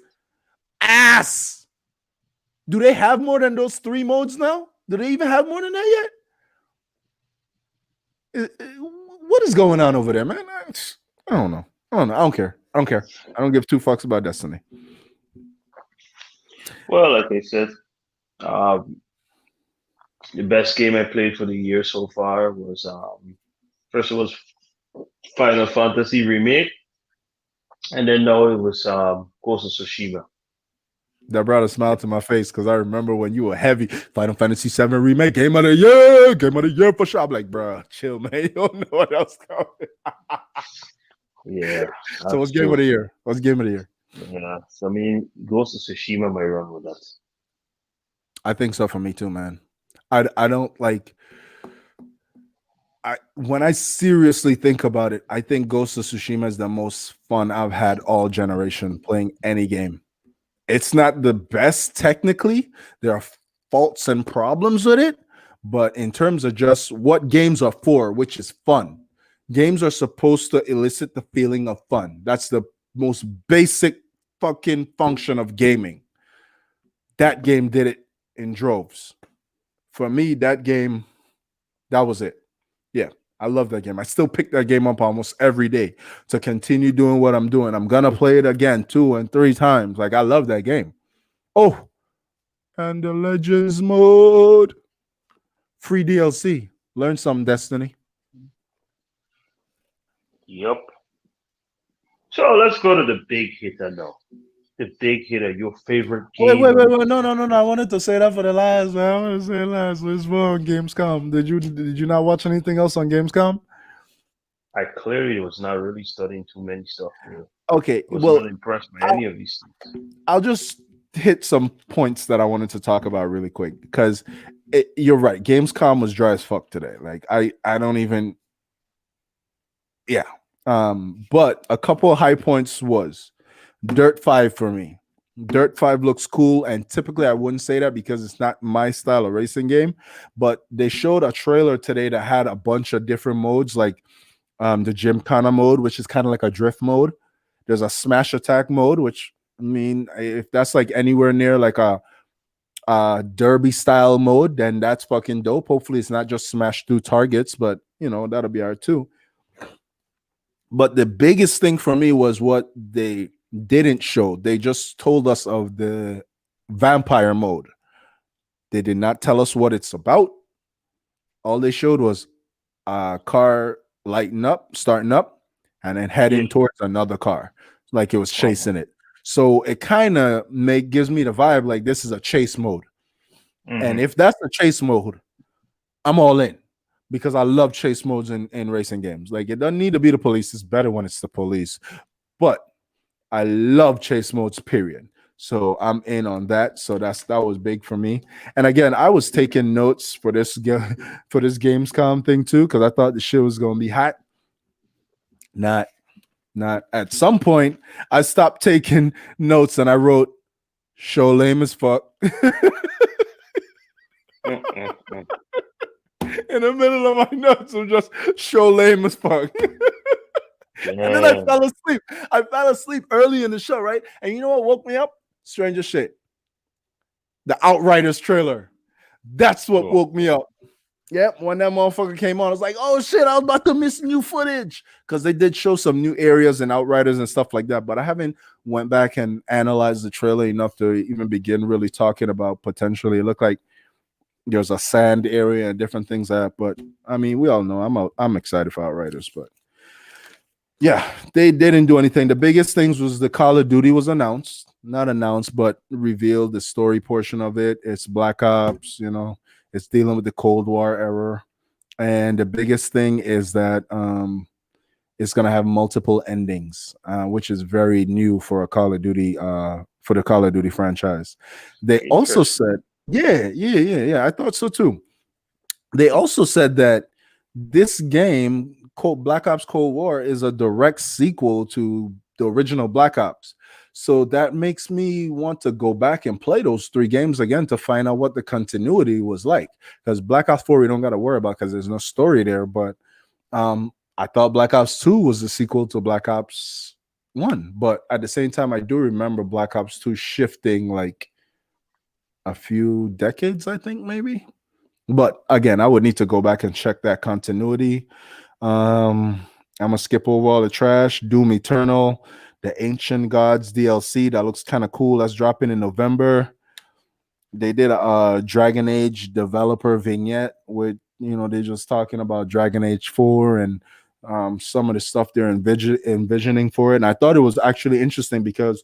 Do they have more than those 3 modes now? Do they even have more than that yet? What is going on over there, man? I don't know. I don't care. I don't give 2 fucks about Destiny. Well, like I said, the best game I played for the year so far was first it was Final Fantasy Remake, and then now it was Ghost of Tsushima. That brought a smile to my face because I remember when you were heavy. Final Fantasy VII Remake, game of the year for sure. I'm like, bro, chill, man. You don't know what else coming. Yeah. So what's game of the year? Yeah. So I mean, Ghost of Tsushima might run with that. I think so for me too, man. I don't like. When I seriously think about it, I think Ghost of Tsushima is the most fun I've had all generation playing any game. It's not the best technically. There are faults and problems with it, but in terms of just what games are for, which is fun. Games are supposed to elicit the feeling of fun. That's the most basic fucking function of gaming. That game did it in droves. For me, that was it. Yeah, I love that game. I still pick that game up almost every day to continue doing what I'm doing. I'm going to play it again 2 and 3 times. Like, I love that game. Oh, and the Legends mode. Free DLC. Learn some, Destiny. Yep. So let's go to the big hitter now. The big hitter, your favorite game. Wait. No. I wanted to say that for the last, man. I want to say it last. Let's go on Gamescom. Did you not watch anything else on Gamescom? I clearly was not really studying too many stuff here. Okay, I was not impressed by any of these things. I'll just hit some points that I wanted to talk about really quick because you're right. Gamescom was dry as fuck today. Like I don't even. Yeah. But a couple of high points was Dirt 5 for me. Dirt 5 looks cool, and typically I wouldn't say that because it's not my style of racing game, but they showed a trailer today that had a bunch of different modes, like The Gymkhana mode, which is kind of like a drift mode. There's a smash attack mode, which I mean, if that's like anywhere near like a derby style mode, then that's fucking dope. Hopefully, it's not just smash through targets, but that'll be alright too. But the biggest thing for me was what they didn't show. They just told us of the vampire mode. They did not tell us what it's about. All they showed was a car lighting up, starting up, and then Yeah. heading towards another car, like it was Uh-huh. chasing it. So it kind of gives me the vibe like this is a chase mode. And Hmm. if that's the chase mode, I'm all in because I love chase modes in racing games. Like it doesn't need to be the police. It's better when it's the police. But I love chase modes, period. So I'm in on that. So that was big for me. And again, I was taking notes for this for this Gamescom thing too, because I thought the shit was gonna be hot. Not not at some point I stopped taking notes and I wrote show lame as fuck. Mm-mm-mm. In the middle of my notes, I'm just show lame as fuck. And then I Damn. fell asleep. I fell asleep early in the show, right? And you know what woke me up? Stranger shit. The Outriders trailer. That's what Oh. woke me up. Yep, when that motherfucker came on, I was like, oh shit, I was about to miss new footage. Because they did show some new areas and Outriders and stuff like that. But I haven't went back and analyzed the trailer enough to even begin really talking about potentially. It looked like there's a sand area and different things that, but I mean, we all know I'm excited for Outriders, but yeah, they didn't do anything. The biggest things was the Call of Duty was announced, not announced, but revealed the story portion of it. It's Black Ops, it's dealing with the Cold War era. And the biggest thing is that it's gonna have multiple endings, which is very new for a Call of Duty, for the Call of Duty franchise. They also Interesting. said, yeah, I thought so too. They also said that this game, Black Ops Cold War, is a direct sequel to the original Black Ops. So that makes me want to go back and play those three games again to find out what the continuity was like. Because Black Ops 4, we don't got to worry about because there's no story there. But I thought Black Ops 2 was the sequel to Black Ops 1. But at the same time, I do remember Black Ops 2 shifting like a few decades, I think, maybe. But again, I would need to go back and check that continuity. I'm gonna skip over all the trash. Doom Eternal, the Ancient Gods DLC that looks kind of cool. That's dropping in November. They did a Dragon Age developer vignette with they're just talking about Dragon Age 4 and some of the stuff they're envisioning for it. And I thought it was actually interesting because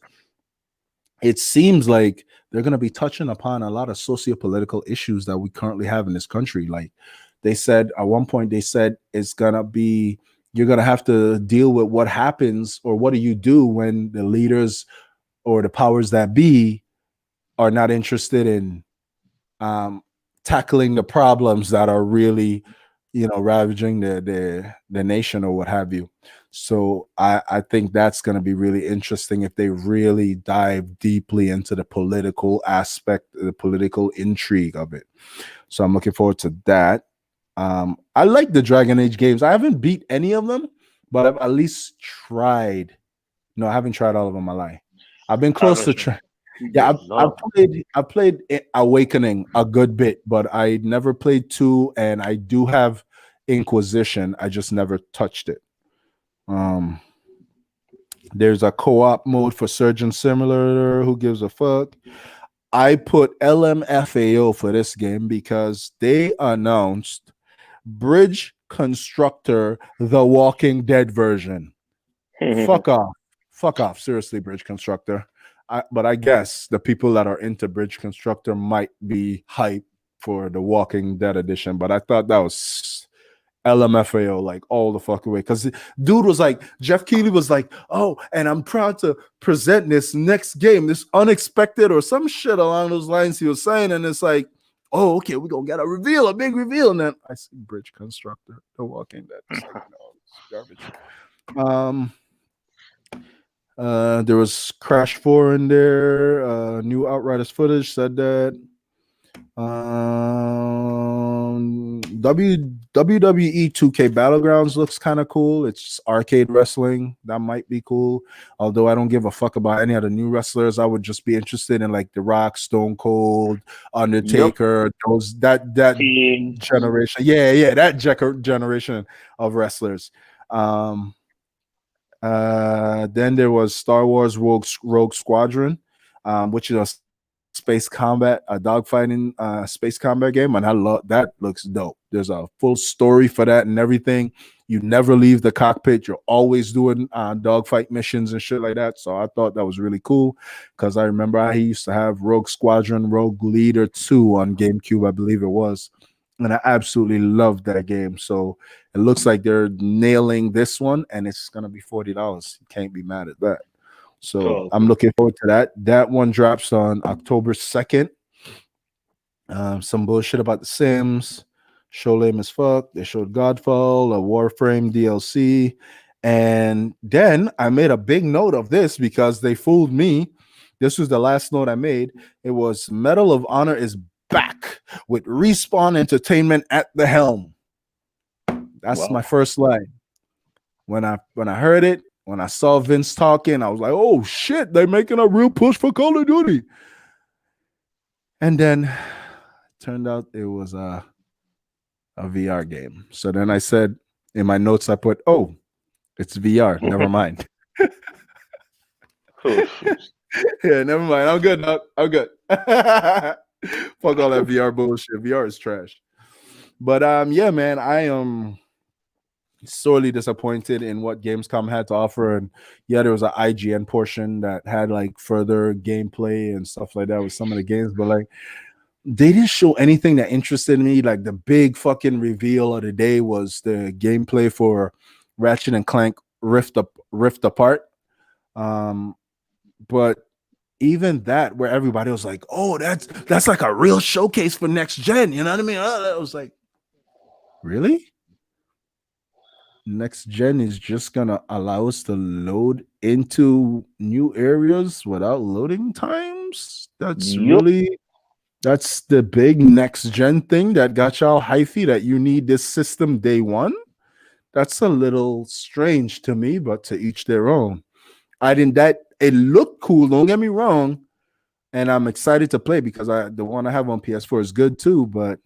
it seems like they're going to be touching upon a lot of socio-political issues that we currently have in this country. Like they said at one point, they said it's going to be, you're going to have to deal with what happens or what do you do when the leaders or the powers that be are not interested in tackling the problems that are really, ravaging the nation or what have you. So I think that's going to be really interesting if they really dive deeply into the political aspect, the political intrigue of it. So I'm looking forward to that. I like the Dragon Age games. I haven't beat any of them, but I've at least tried. No, I haven't tried all of them. I lie. I've been I close to mentioned try. you Yeah, did not. I played Awakening a good bit, but I never played 2, and I do have Inquisition. I just never touched it. Um, there's a co-op mode for Surgeon Simulator. Who gives a fuck? I put LMFAO for this game because they announced Bridge Constructor, the Walking Dead version. Fuck off. Fuck off. Seriously, Bridge Constructor. But I guess the people that are into Bridge Constructor might be hype for the Walking Dead edition. But I thought that was LMFAO like all the fuck away. Because dude was like, Jeff Keighley was like, oh, and I'm proud to present this next game, this unexpected or some shit along those lines he was saying. And it's like, oh, okay, we're gonna get a reveal, a big reveal. And then I see Bridge Constructor, the Walking Dead. It's like, no, it's garbage. There was Crash 4 in there. New Outriders footage said that. WWE 2K Battlegrounds looks kind of cool. It's just arcade wrestling. That might be cool. Although I don't give a fuck about any of the new wrestlers. I would just be interested in like The Rock, Stone Cold, Yep. Undertaker, those that Team. generation. Yeah, that generation of wrestlers. Um then there was Star Wars Rogue Squadron, which is a space combat, a dogfighting space combat game, and I love that. Looks dope. There's a full story for that and everything. You never leave the cockpit. You're always doing dogfight missions and shit like that. So I thought that was really cool because I remember I used to have Rogue Squadron, Rogue Leader 2 on GameCube, I believe it was. And I absolutely loved that game. So it looks like they're nailing this one, and it's gonna be $40. You can't be mad at that. So Oh, I'm looking forward to that. That one drops on October 2nd. Some bullshit about The Sims. Show lame as fuck. They showed Godfall, a Warframe DLC. And then I made a big note of this because they fooled me. This was the last note I made. It was Medal of Honor is back with Respawn Entertainment at the helm. That's my wow. first line. When I heard it, when I saw Vince talking, I was like, "Oh shit, they're making a real push for Call of Duty." And then it turned out it was a VR game. So then I said in my notes, I put, "Oh, it's VR. Never mind." Oh, shoot. Yeah, never mind. I'm good. Now. I'm good. Fuck all that VR bullshit. VR is trash. But yeah, man, I am sorely disappointed in what Gamescom had to offer. And yeah, there was an IGN portion that had like further gameplay and stuff like that with some of the games, but like they didn't show anything that interested me. Like the big fucking reveal of the day was the gameplay for Ratchet and Clank Rift Apart. Um, but even that, where everybody was like, "Oh, that's like a real showcase for next gen," you know what I mean? I was like, really? Next gen is just gonna allow us to load into new areas without loading times? Yup. That's the big next gen thing that got y'all hyphy that you need this system day one. That's a little strange to me, but to each their own. I didn't that it looked cool, don't get me wrong. And I'm excited to play because the one I have on PS4 is good too, but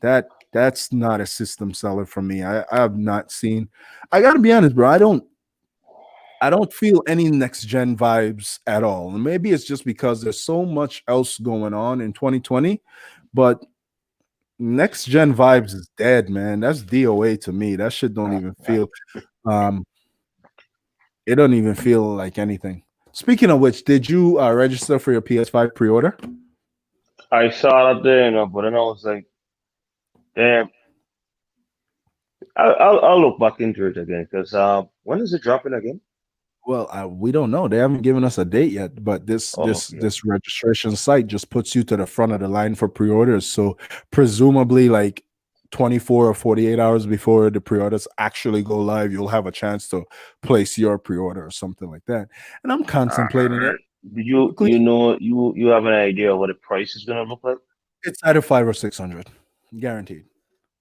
that's not a system seller for me. I have not seen. I gotta be honest, bro. I don't feel any next gen vibes at all. And maybe it's just because there's so much else going on in 2020, but next gen vibes is dead, man. That's DOA to me. That shit don't even feel um it don't even feel like anything. Speaking of which, did you register for your PS5 pre-order? I saw it there, but then I was like, damn, I'll look back into it again because when is it dropping again? Well, we don't know. They haven't given us a date yet, but this Oh, this okay. this registration site just puts you to the front of the line for pre-orders. So presumably, like 24 or 48 hours before the pre-orders actually go live, you'll have a chance to place your pre-order or something like that. And I'm contemplating it. Alright. Did you Typically, you know you have an idea of what the price is gonna look like? it's either 5 or 600, guaranteed.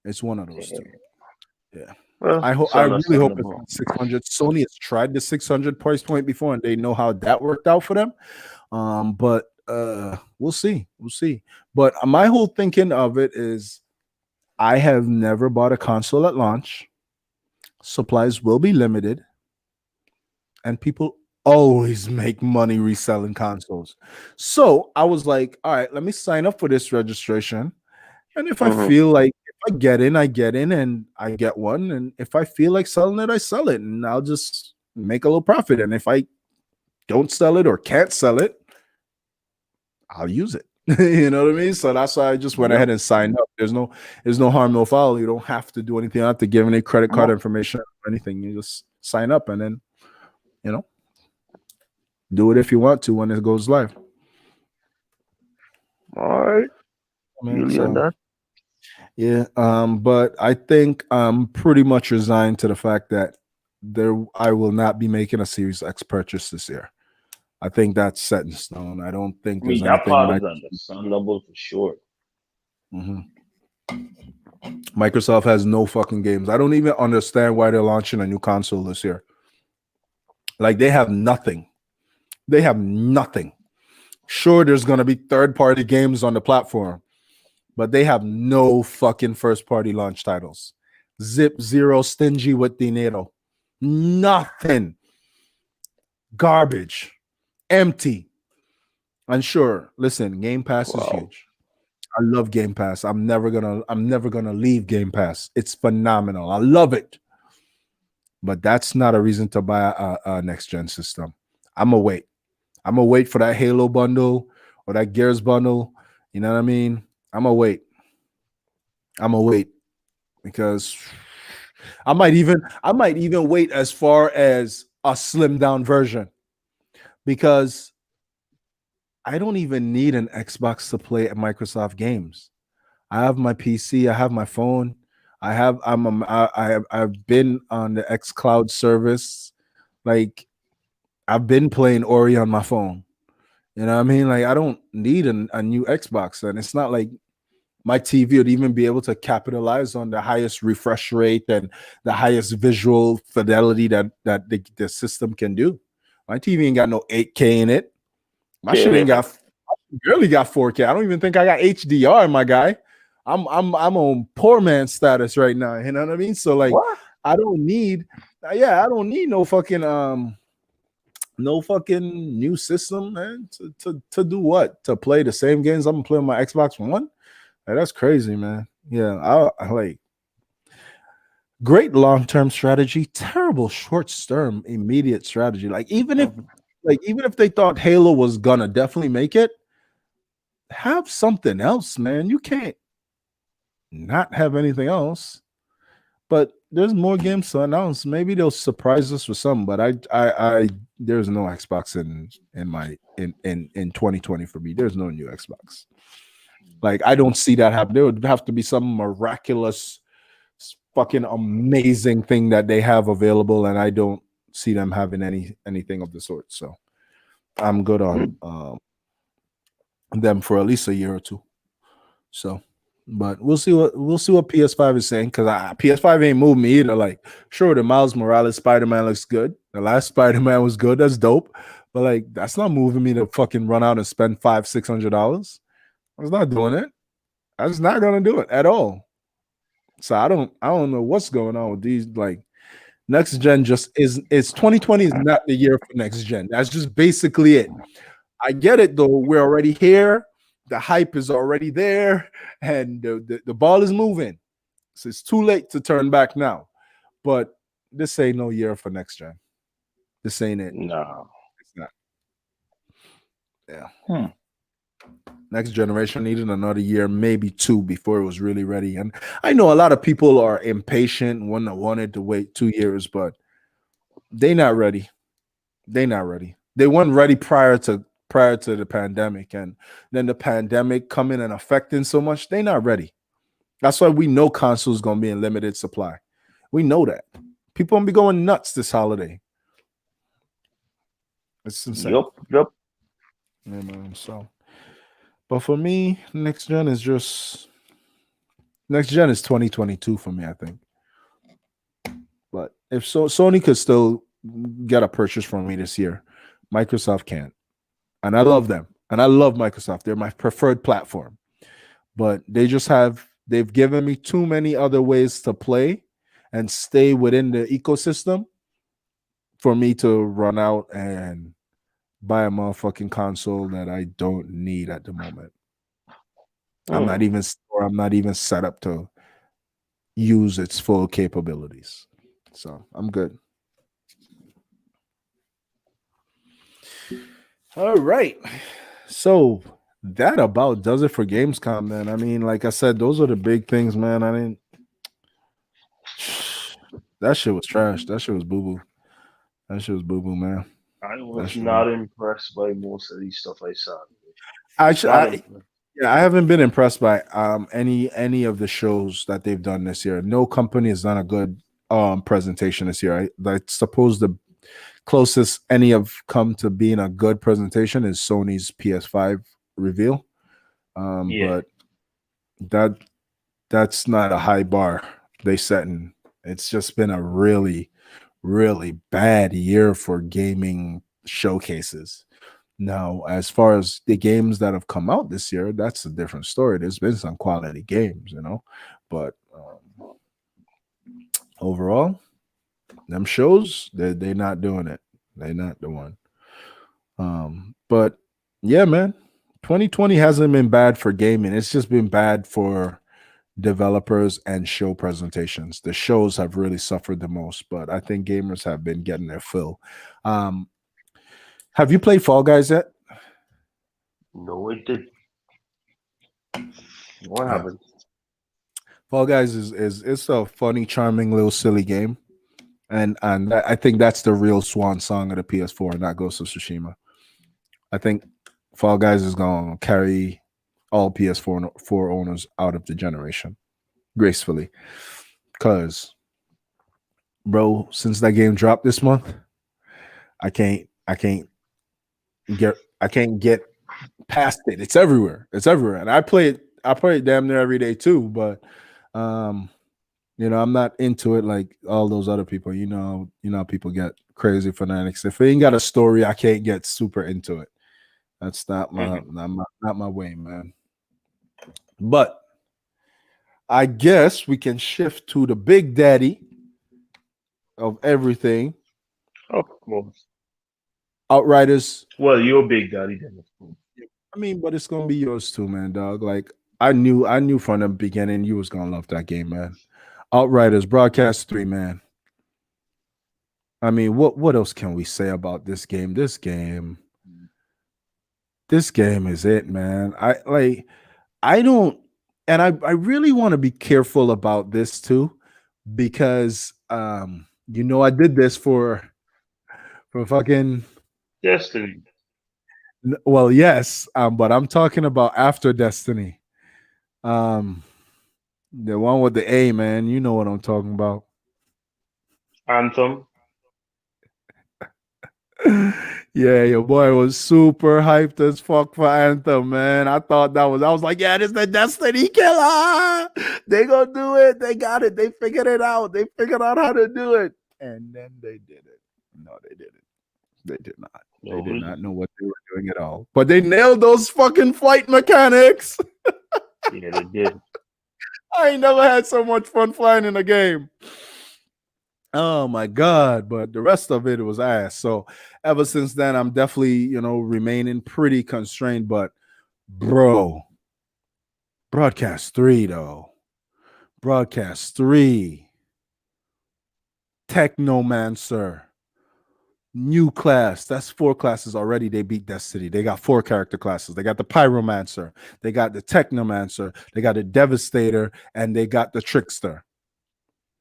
It's one of those two. Okay. Yeah. Well, it's I really hope it's understandable. not 600. Sony has tried the 600 price point before and they know how that worked out for them. But we'll see. We'll see. But my whole thinking of it is I have never bought a console at launch. Supplies will be limited, and people always make money reselling consoles. So I was like, all right, let me sign up for this registration. And if I Hmm. feel like if I get in and I get one. And if I feel like selling it, I sell it and I'll just make a little profit. And if I don't sell it or can't sell it, I'll use it. You know what I mean? So that's why I just went Yep. ahead and signed up. There's no harm, no foul. You don't have to do anything. You don't have to give any credit card Mo- information or anything. You just sign up and then, you know, do it if you want to when it goes live. All right. Man, Feel you on so that. yeah, but I think I'm pretty much resigned to the fact that I will not be making a Series X purchase this year. I think that's set in stone. I don't think I there's mean, that anything part my is understandable for sure. Mhm. Microsoft has no fucking games. I don't even understand why they're launching a new console this year. Like they have nothing. They have nothing. Sure, there's gonna be third-party games on the platform, but they have no fucking first-party launch titles. Zip zero stingy with dinero. Nothing. Garbage. Empty. And sure, listen, Game Pass is Wow. huge. I love Game Pass. I'm never gonna leave Game Pass. It's phenomenal. I love it. But that's not a reason to buy a next gen system. I'm gonna wait. I'm gonna wait for that Halo bundle or that Gears bundle. You know what I mean? I'm gonna wait. I'm gonna wait because I might even wait as far as a slim down version because I don't even need an Xbox to play Microsoft games. I have my PC, I have my phone, I have I've been on the X Cloud service. Like I've been playing Ori on my phone. You know what I mean? Like I don't need a new Xbox, and it's not like my TV would even be able to capitalize on the highest refresh rate and the highest visual fidelity that the system can do. My TV ain't got no 8K in it. My shit ain't got barely got 4K. I don't even think I got HDR, my guy. I'm on poor man status right now. You know what I mean? So like What? I don't need I don't need no fucking new system, man. To do what? To play the same games I'm playing on my Xbox One? Like, that's crazy, man. Yeah, I like great long-term strategy, terrible short-term immediate strategy. Even if they thought Halo was gonna definitely make it, have something else, man. You can't not have anything else. But there's more games to announce. Maybe they'll surprise us with some. But I there's no Xbox in 2020 for me. There's no new Xbox. Like I don't see that happen. There would have to be some miraculous, fucking amazing thing that they have available, and I don't see them having anything of the sort. So I'm good on them for at least a year or two. So, but we'll see what PS5 is saying because PS5 ain't moved me either. Like, sure, the Miles Morales Spider-Man looks good. The last Spider-Man was good. That's dope. But like, that's not moving me to fucking run out and spend $500-$600. I was not doing it. I was not gonna do it at all. So I don't know what's going on with these. Like, next gen just is 2020 is not the year for next gen. That's just basically it. I get it though. We're already here. The hype is already there, and the ball is moving. So it's too late to turn back now. But this ain't no year for next gen. This ain't it. No. It's not. Yeah. Hmm. Next generation needed another year, maybe two, before it was really ready. And I know a lot of people are impatient, wanted to wait 2 years, but they not ready. They not ready. They weren't ready prior to the pandemic, and then the pandemic coming and affecting so much. They not ready. That's why we know consoles gonna be in limited supply. We know that. People gonna be going nuts this holiday. It's insane. Yup. Yup. Yeah, man. So, but for me, next gen is 2022 for me, I think. But if Sony could still get a purchase from me this year, Microsoft can't. And I love them. And I love Microsoft. They're my preferred platform. But they've given me too many other ways to play and stay within the ecosystem for me to run out and buy a motherfucking console that I don't need at the moment. Hmm. I'm not even set up to use its full capabilities. So I'm good. All right. So that about does it for Gamescom, man. I mean, like I said, those are the big things, man. I mean, that shit was trash. That shit was boo boo. That shit was boo boo, man. I That was shit was. not impressed by most of these stuff I saw. Actually, Not impressed. yeah, I haven't been impressed by any of the shows that they've done this year. No company has done a good presentation this year. I suppose the closest any have come to being a good presentation is Sony's PS5 reveal. Yeah. But that that's not a high bar they setting. It's just been a really bad year for gaming showcases. Now, as far as the games that have come out this year, that's a different story. There's been some quality games, but overall, them shows they not doing it. They not doing. But yeah, man, 2020 hasn't been bad for gaming. It's just been bad for developers and show presentations. The shows have really suffered the most, but I think gamers have been getting their fill. Um, have you played Fall Guys yet? No, it did. What Yeah. happened? Fall Guys is it's a funny, charming little silly game, and I think that's the real swan song of the PS4, not Ghost of Tsushima. I think Fall Guys is gonna carry all PS4 owners out of the generation gracefully, cause bro, since that game dropped this month, I can't get past it. It's everywhere. It's everywhere. And I play it damn near every day too, but um I'm not into it like all those other people. People get crazy fanatics. If it ain't got a story, I can't get super into it. That's not my way, man. But I guess we can shift to the big daddy of everything. Of course. Outriders. Well, you're Big Daddy then. Of course. I mean, but it's gonna be yours too, man, dog. Like I knew from the beginning you was gonna love that game, man. Outriders Broadcast 3, man. I mean, what else can we say about this game? This game is it, man. I don't and I really want to be careful about this too, because I did this for fucking Destiny. well, yes, but I'm talking about after Destiny. Um the one with the A, man. You know what I'm talking about. Anthem. Yeah, your boy was super hyped as fuck for Anthem, man. I was like, yeah, this is the Destiny killer. They gonna do it. They got it. They figured it out. They figured out how to do it. And then they did it. No, they didn't. They did not. They No, did not know what they were doing at all. But they nailed those fucking flight mechanics. yeah, they did. I ain't never had so much fun flying in a game. Oh my god, but the rest of it was ass. So ever since then, I'm definitely, remaining pretty constrained. But bro, broadcast 3 though. Broadcast 3. Technomancer. New class. That's 4 classes already. They beat Destiny. They got 4 character classes. They got the Pyromancer, they got the Technomancer, they got the Devastator, and they got the Trickster.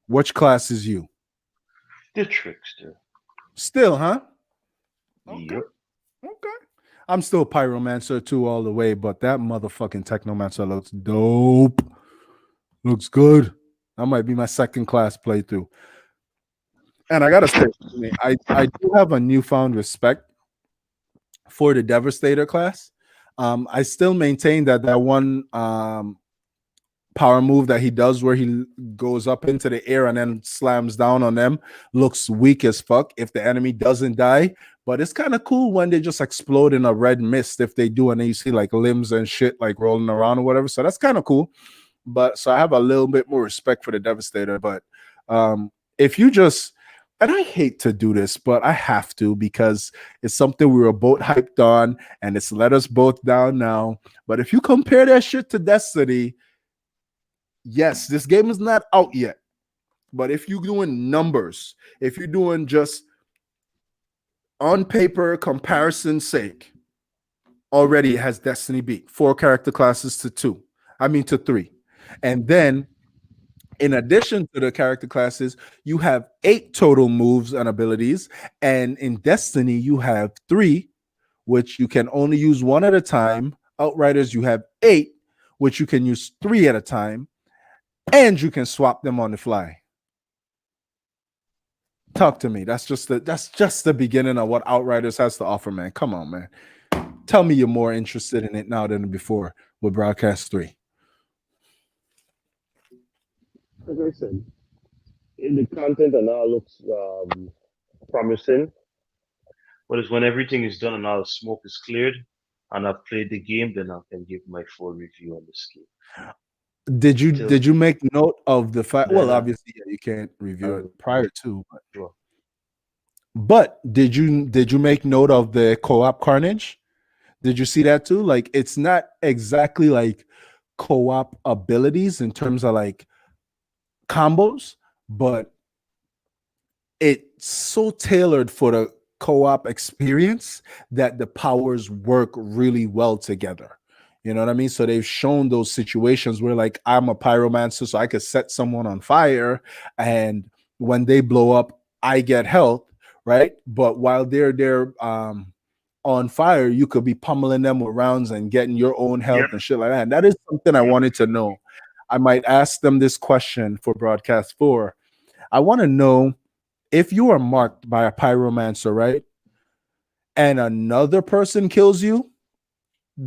Which class is you? The Trickster. Still, huh? Okay. Yep. Okay. I'm still Pyromancer 2 all the way, but that motherfucking Technomancer looks dope. Looks good. That might be my second class playthrough. And I gotta say, I do have a newfound respect for the Devastator class. I still maintain that one power move that he does where he goes up into the air and then slams down on them looks weak as fuck if the enemy doesn't die. But it's kind of cool when they just explode in a red mist if they do, and then you see like limbs and shit like rolling around or whatever. So that's kind of cool. But so I have a little bit more respect for the Devastator. But if you just, and I hate to do this, but I have to because it's something we were both hyped on and it's let us both down now. But if you compare that shit to Destiny, yes, this game is not out yet. But if you're doing numbers, if you're doing just on paper comparison sake, already it has Destiny beat 4 character classes to 3. And then in addition to the character classes, you have 8 total moves and abilities. And in Destiny, you have 3, which you can only use 1 at a time. Outriders, you have 8, which you can use 3 at a time. And you can swap them on the fly. Talk to me. That's just the beginning of what Outriders has to offer, man. Come on, man. Tell me you're more interested in it now than before with Broadcast 3. Like I said, the content and all looks promising. But it's when everything is done and all the smoke is cleared, and I've played the game, then I can give my full review on this game. Till Did you make note of the fact? Well, then, obviously, yeah, you can't review it I'll prior to, sure. but did you make note of the co-op carnage? Did you see that too? Like, it's not exactly like co-op abilities in terms of like combos, but it's so tailored for the co-op experience that the powers work really well together. You know what I mean? So they've shown those situations where like I'm a pyromancer, so I could set someone on fire, and when they blow up, I get health, right? But while they're on fire, you could be pummeling them with rounds and getting your own Yep. health and shit like that. And that is something I Yep. wanted to know. I might ask them this question for broadcast 4. I want to know, if you are marked by a pyromancer, right, and another person kills you,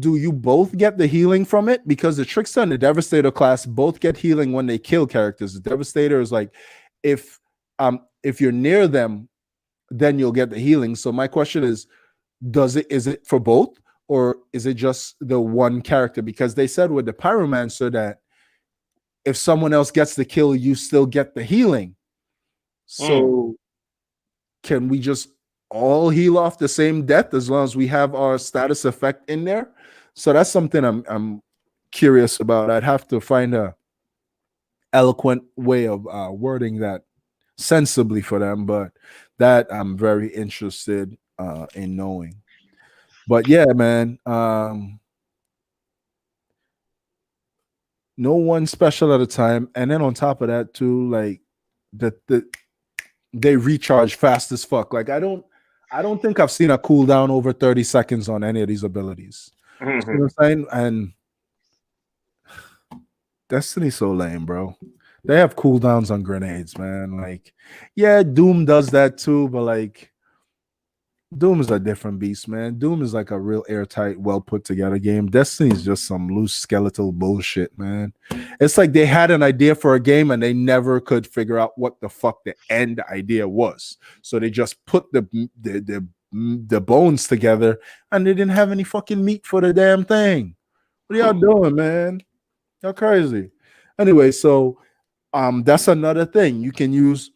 do you both get the healing from it? Because the Trickster and the Devastator class both get healing when they kill characters. The Devastator is like, if if you're near them, then you'll get the healing. So my question is it for both, or is it just the one character? Because they said with the pyromancer that if someone else gets the kill, you still get the healing. Mm. So can we just all heal off the same death as long as we have our status effect in there? So that's something I'm curious about. I'd have to find a eloquent way of wording that sensibly for them, but that I'm very interested in knowing. But yeah, man, no one special at a time, and then on top of that too, like the they recharge fast as fuck. Like I don't think I've seen a cooldown over 30 seconds on any of these abilities. You know Mhm. what I'm saying? And Destiny's so lame, bro. They have cooldowns on grenades, man. Like, yeah, Doom does that too, but like Doom is a different beast, man. Doom is like a real airtight, well put together game. Destiny is just some loose skeletal bullshit, man. It's like they had an idea for a game and they never could figure out what the fuck the end idea was. So they just put the bones together and they didn't have any fucking meat for the damn thing. What are y'all doing, man? Y'all crazy. Anyway, so that's another thing. You can use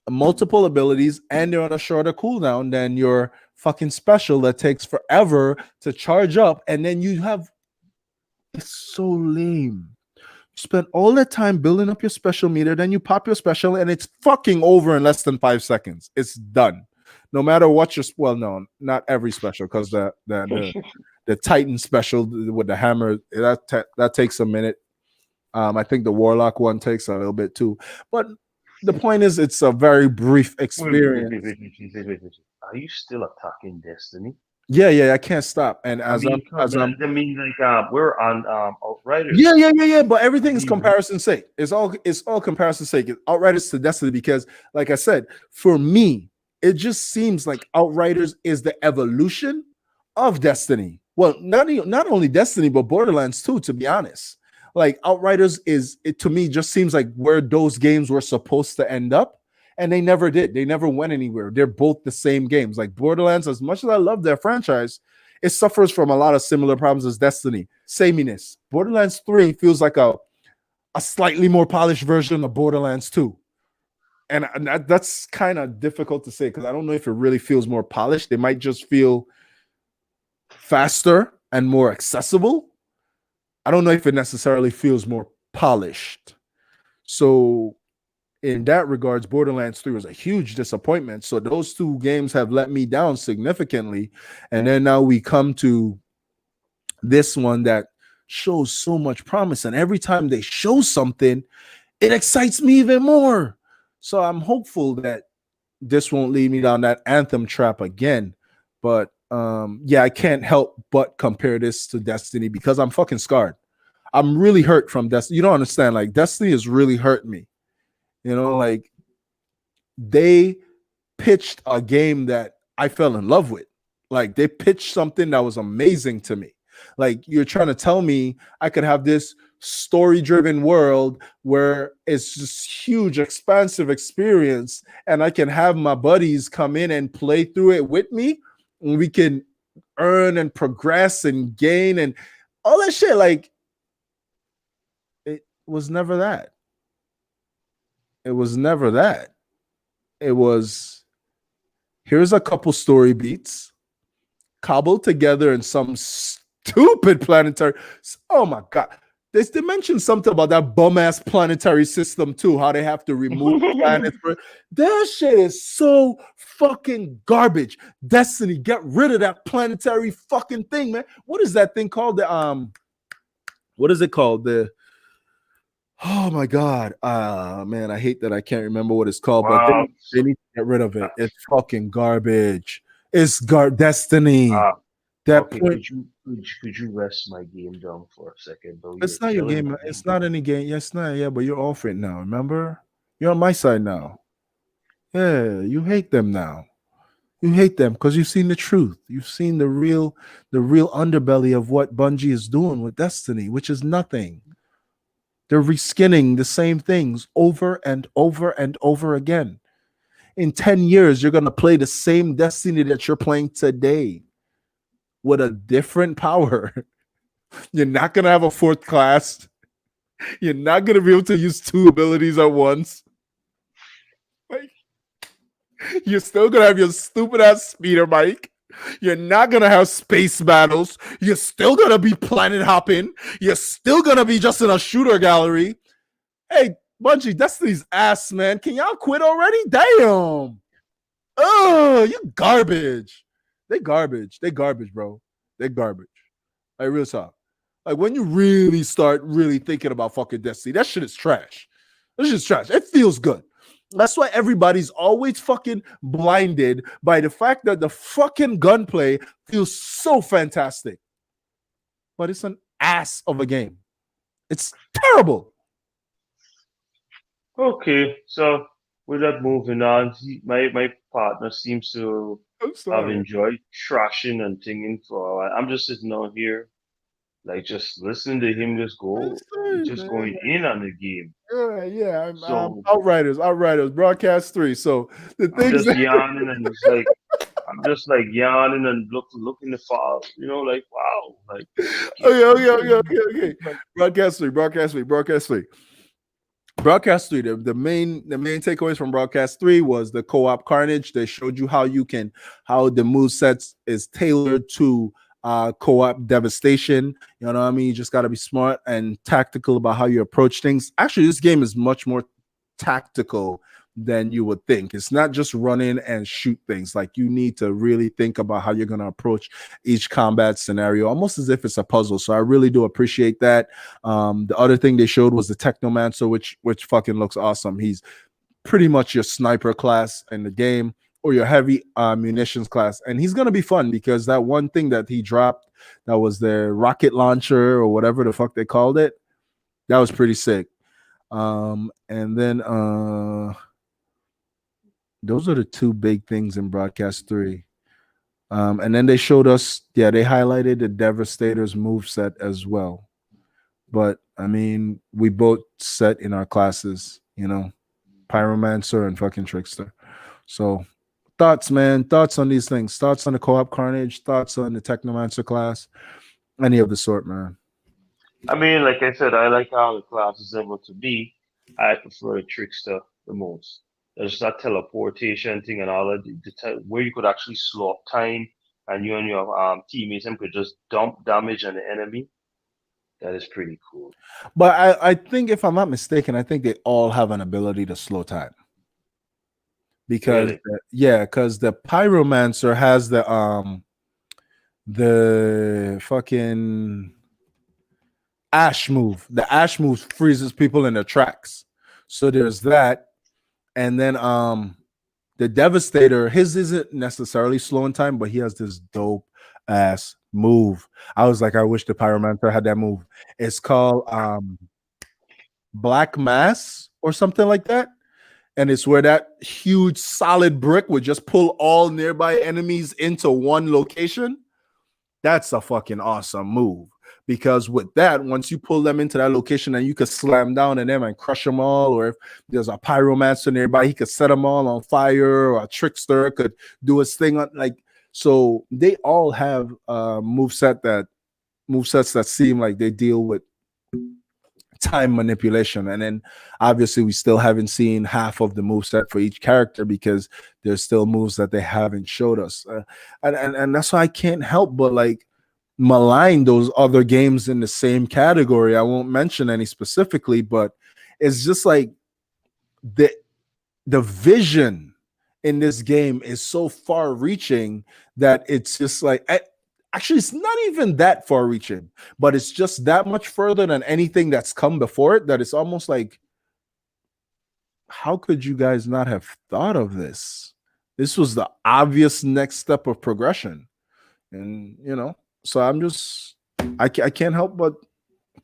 multiple abilities and they're on a shorter cooldown than your fucking special that takes forever to charge up, and then you have, it's so lame. You spend all that time building up your special meter, then you pop your special and it's fucking over in less than 5 seconds. It's done. No matter what your, well, no, not every special, because the Titan special with the hammer that takes a minute. I think the Warlock one takes a little bit too, but the point is, it's a very brief Wait, wait, wait, wait, experience. wait, wait, wait, wait, wait, wait. Are you still attacking Destiny? Yeah, yeah, I can't stop. And I as I'm, mean, as I'm, like, we're on yeah, Outriders. yeah, yeah, yeah. But I everything is mean, comparison sake. It's all comparison sake. Outriders to Destiny, because, like I said, for me, it just seems like Outriders is the evolution of Destiny. Well, not only Destiny, but Borderlands too. To be honest, like Outriders is, it to me just seems like where those games were supposed to end up, and they never did. They never went anywhere. They're both the same games. Like Borderlands, as much as I love their franchise, it suffers from a lot of similar problems as Destiny. Sameness. Borderlands 3 feels like a slightly more polished version of Borderlands 2. And that's kind of difficult to say because I don't know if it really feels more polished. It might just feel faster and more accessible. I don't know if it necessarily feels more polished. So in that regards, Borderlands 3 was a huge disappointment. So those two games have let me down significantly. And then now we come to this one that shows so much promise. And every time they show something, it excites me even more. So I'm hopeful that this won't lead me down that Anthem trap again. But yeah, I can't help but compare this to Destiny because I'm fucking scarred. I'm really hurt from Destiny. You don't understand. Like, Destiny has really hurt me. You know, like, they pitched a game that I fell in love with. Like, they pitched something that was amazing to me. Like, you're trying to tell me I could have this story-driven world where it's just huge, expansive experience, and I can have my buddies come in and play through it with me, and we can earn and progress and gain and all that shit. Like it was never that. It was never that. It was here's a couple story beats cobbled together in some stupid planetary. Oh my god. They mentioned something about that bum ass planetary system too, how they have to remove planets. That shit is so fucking garbage. Destiny, get rid of that planetary fucking thing, man. What is that thing called? What is it called? Oh my god. Man, I hate that I can't remember what it's called, but Wow. they need to get rid of it. It's fucking garbage. It's Destiny. Uh, That okay, point. could you rest my game down for a second, though? You're It's not your killing game. my It's game. not any game. Yes, not. Yeah, but you're off it now. Remember? You're on my side now. Yeah, you hate them now. You hate them because you've seen the truth. You've seen the real underbelly of what Bungie is doing with Destiny, which is nothing. They're reskinning the same things over and over and over again. In 10 years, you're gonna play the same Destiny that you're playing today with a different power. You're not gonna have a fourth class. You're not gonna be able to use two abilities at once. Like, you're still gonna have your stupid ass speeder bike. You're not gonna have space battles. You're still gonna be planet hopping. You're still gonna be just in a shooter gallery. Hey, Bungie, Destiny's ass, man. Can y'all quit already? Damn. Oh, you garbage. They garbage. They garbage, bro. They garbage. Like real talk. Like when you really start really thinking about fucking Destiny, that shit is trash. That shit is trash. It feels good. That's why everybody's always fucking blinded by the fact that the fucking gunplay feels so fantastic. But it's an ass of a game. It's terrible. Okay, so with that moving on, my partner seems to I'm have sorry. enjoyed trashing and singing for a while. I'm just sitting out here, like just listening to him I'm sorry, just man. going in on the game. Yeah. So Outriders, broadcast 3. So the I'm things just that yawning and it's like I'm just like yawning and looking the file, like wow, like okay. Broadcast 3. Broadcast 3, the main takeaways from Broadcast 3 was the co-op carnage. They showed you how the move sets is tailored to co-op devastation. You know what I mean? You just got to be smart and tactical about how you approach things. Actually, this game is much more tactical than you would think. It's not just run in and shoot things. Like you need to really think about how you're going to approach each combat scenario, almost as if it's a puzzle. So I really do appreciate that. The other thing they showed was the Technomancer, which fucking looks awesome. He's pretty much your sniper class in the game or your heavy munitions class, and he's gonna be fun because that one thing that he dropped, that was the rocket launcher or whatever the fuck they called it, that was pretty sick. And then those are the two big things in Broadcast 3. And then they showed us, they highlighted the Devastator's move set as well. But I mean, we both set in our classes, Pyromancer and fucking Trickster. So thoughts, man, thoughts on these things, thoughts on the co-op carnage, thoughts on the Technomancer class, any of the sort, man. I mean, like I said, I like how the class is able to be. I prefer Trickster the most. There's that teleportation thing and all that, where you could actually slow up time and you and your teammates and could just dump damage on the enemy. That is pretty cool. But I think if I'm not mistaken, I think they all have an ability to slow time. Because Really? because the Pyromancer has the fucking ash move. The ash move freezes people in their tracks. So there's that. And then the Devastator, his isn't necessarily slow in time, but he has this dope ass move. I was like, I wish the Pyromancer had that move. It's called Black Mass or something like that. And it's where that huge solid brick would just pull all nearby enemies into one location. That's a fucking awesome move. because with that, once you pull them into that location and you could slam down on them and crush them all, or if there's a pyromancer nearby, he could set them all on fire, or a trickster could do his thing on like. So they all have movesets that seem like they deal with time manipulation. And then obviously we still haven't seen half of the moveset for each character because there's still moves that they haven't showed us. And that's why I can't help but like malign those other games in the same category. I won't mention any specifically, but it's just like the vision in this game is so far reaching that it's just like actually it's not even that far reaching, but it's just that much further than anything that's come before it that it's almost like, how could you guys not have thought of this? This was the obvious next step of progression. And so I can't help but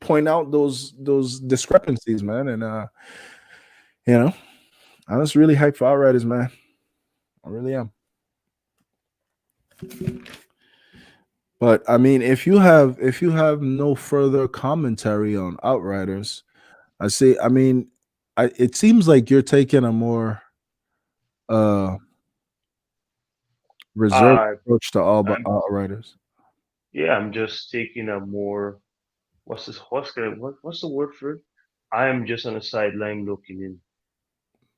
point out those discrepancies, man. And I'm just really hyped for Outriders, man. I really am. But I mean, if you have no further commentary on Outriders, I mean, it seems like you're taking a more reserved Uh, approach to all I'm Outriders. yeah, I'm just taking a more what's this what's the word for it? I am just on the sideline looking in.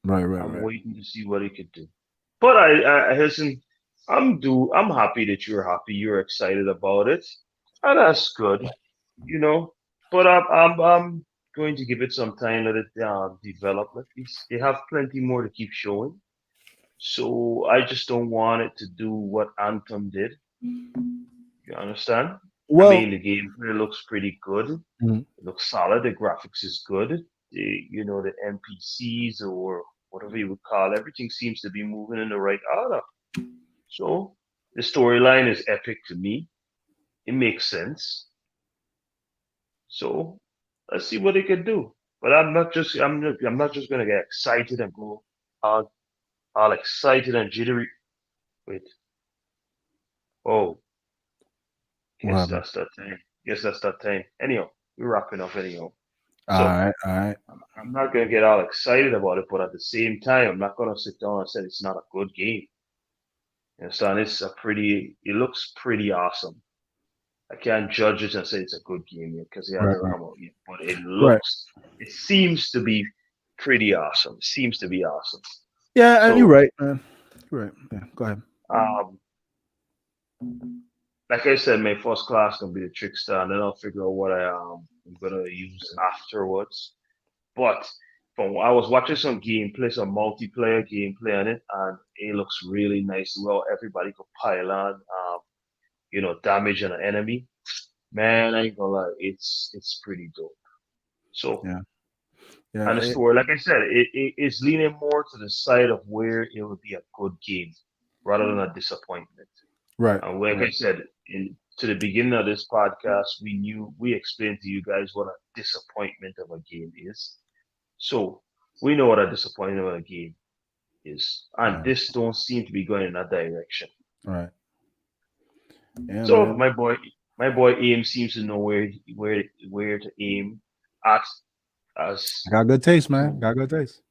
Right, right, I'm right, waiting to see what he could do. But I listen. I'm happy that you're happy. You're excited about it, and that's good. You know. But I'm going to give it some time. Let it develop. They have plenty more to keep showing. So I just don't want it to do what Anthem did. You understand? I well, mean, the gameplay looks pretty good. mhm, It looks solid. The graphics is good. The NPCs or whatever you would call it, everything seems to be moving in the right order. So the storyline is epic to me. It makes sense. So let's see what they can do. But I'm not just gonna get excited and go all, all excited and jittery. Wait, oh, what guess happened? that's that time. Guess that's that time. Anyhow, we're wrapping up anyhow. All So right, all right, I'm not gonna get all excited about it, but at the same time, I'm not gonna sit down and say it's not a good game. You understand? It looks pretty awesome. I can't judge it and say it's a good game yet because it right, hasn't right, come out yet. But right. it seems to be pretty awesome. It seems to be awesome. Yeah, and you're So, right, man. You're right. Yeah, go ahead. um, like I said, my first class gonna be the trickster, and then I'll figure out what I'm gonna use afterwards. But I was watching some gameplay, some multiplayer gameplay on it, and it looks really nice. Well, everybody could pile on, damage on an enemy. Man, I ain't gonna lie, it's pretty dope. So, Yeah, yeah. and the story, like I said, it's leaning more to the side of where it would be a good game rather than a disappointment. Right, And like right, I said, to the beginning of this podcast, we explained to you guys what a disappointment of a game is. So we know what a disappointment of a game is, and yeah, this don't seem to be going in that direction. right. Yeah, So man. my boy aim seems to know where to aim at I as got good taste, man. Got good taste.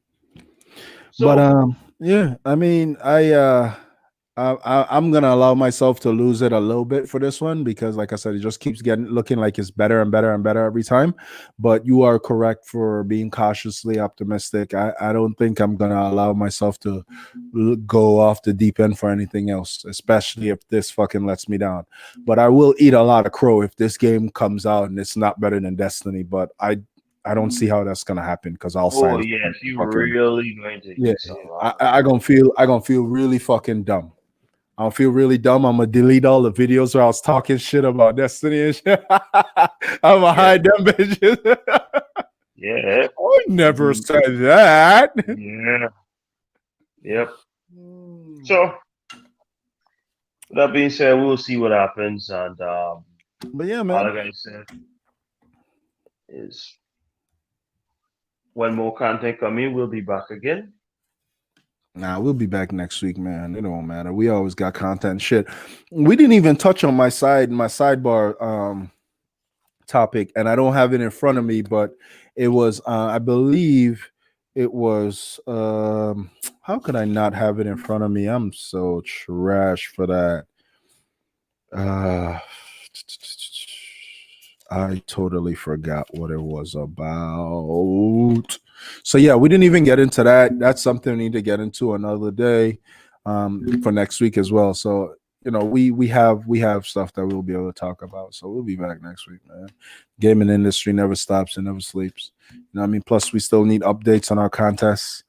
But so. yeah, I mean, I'm gonna allow myself to lose it a little bit for this one because, like I said, it just keeps getting looking like it's better and better and better every time. But you are correct for being cautiously optimistic. I don't think I'm gonna allow myself to go off the deep end for anything else, especially if this fucking lets me down. But I will eat a lot of crow if this game comes out and it's not better than Destiny. But I don't see how that's gonna happen because I'll Oh sign yes, you fucking really going to yeah. eat some. I gonna feel really fucking dumb. I feel really dumb. I'm gonna delete all the videos where I was talking shit about Destiny and shit. I'm gonna Yeah, hide them bitches. yeah, I never mm, said that. yeah, yep. Mm. So that being said, we'll see what happens, and But yeah, all man. I gotta say is when more content come in, we'll be back again. Nah, we'll be back next week, man. It don't matter. We always got content and shit. We didn't even touch on my sidebar topic, and I don't have it in front of me, but it was, I believe, it was. How could I not have it in front of me? I'm so trash for that. Uh, I totally forgot what it was about. So yeah, we didn't even get into that. That's something we need to get into another day, for next week as well. So we have stuff that we'll be able to talk about. So we'll be back next week, man. Gaming industry never stops and never sleeps. You know what I mean? Plus, we still need updates on our contests.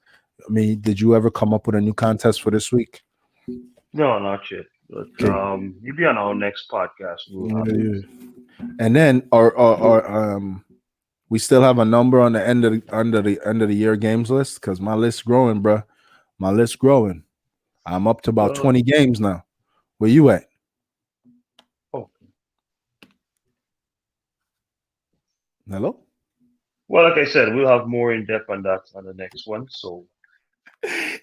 I mean, did you ever come up with a new contest for this week? No, not yet. But Okay. you'll be on our next podcast. We'll Yeah, have it. yeah. And then we still have a number on the end of the year games list, because my list's growing, bro. My list's growing. I'm up to about Well, 20 games now. Where you at? oh, Hello? well, like I said, we'll have more in depth on that on the next one. So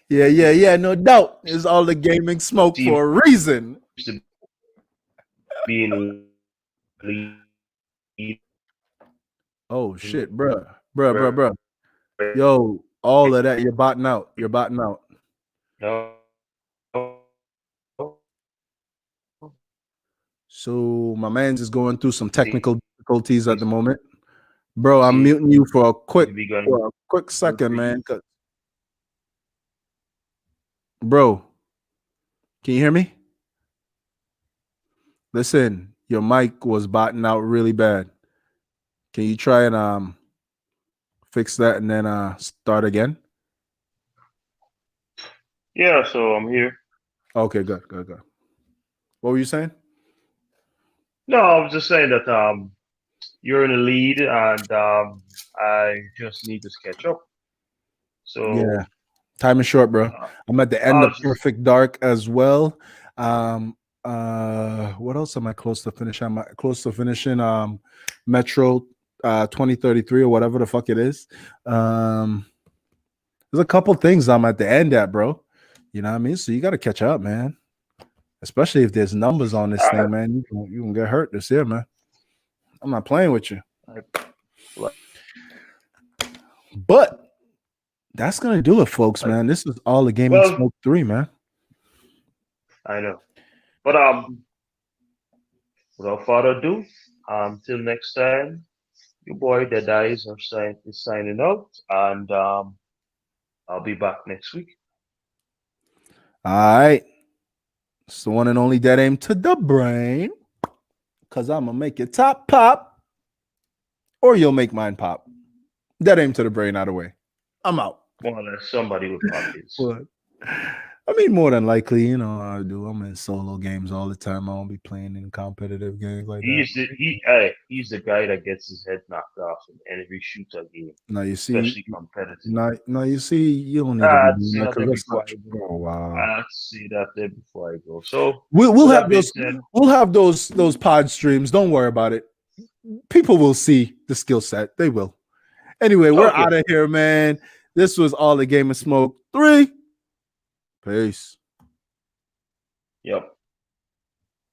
Yeah. No doubt. It's all the gaming smoke seems for a reason. to be in lead Oh shit, bro. Bruh. Yo, all of that. You're botting out. You're botting out. no. So my man's is going through some technical difficulties at the Seems moment. Bro, I'm muting you for a quick to be going second, man. Bro, can you hear me? Listen, your mic was botting out really bad. Can you try and fix that and then start again? Yeah, so I'm here. Okay, good. What were you saying? No, I was just saying that you're in the lead and I just need to catch up. Yeah, So time is short, bro. uh, I'm at the end I'll of just Perfect Dark as well. Um, what else am I close to finish? I'm close to finishing Metro 2033 or whatever the fuck it is. There's a couple things I'm at the end at, bro. You know what I mean? So you got to catch up, man. Especially if there's numbers on this I, thing, man. You can get hurt this year, man. I'm not playing with you. I, like But that's gonna do it, folks, like man. This is all the Gaming well, Smoke 3, man. I know. But without further ado, till next time, your boy Dead Eyes is signing out and I'll be back next week. All right. It's the one and only Dead Aim to the Brain. Cause I'm gonna make your top pop, or you'll make mine pop. Dead Aim to the Brain out of the way. I'm out. More or less somebody will pop his. But I mean, more than likely, I do. I'm in solo games all the time. I won't be playing in competitive games like that. He's the guy that gets his head knocked off in every shooter game, Now you see, especially competitive. now you see, you don't need to be I'd doing say that that because there that's before not I true. go. Oh wow. I'd say that there before I go. So We'll with have that being those said, we'll have those pod streams. Don't worry about it. People will see the skill set. They will. Anyway, we're okay. out of here, man. This was all the Game of Smoke 3. Peace. Yep.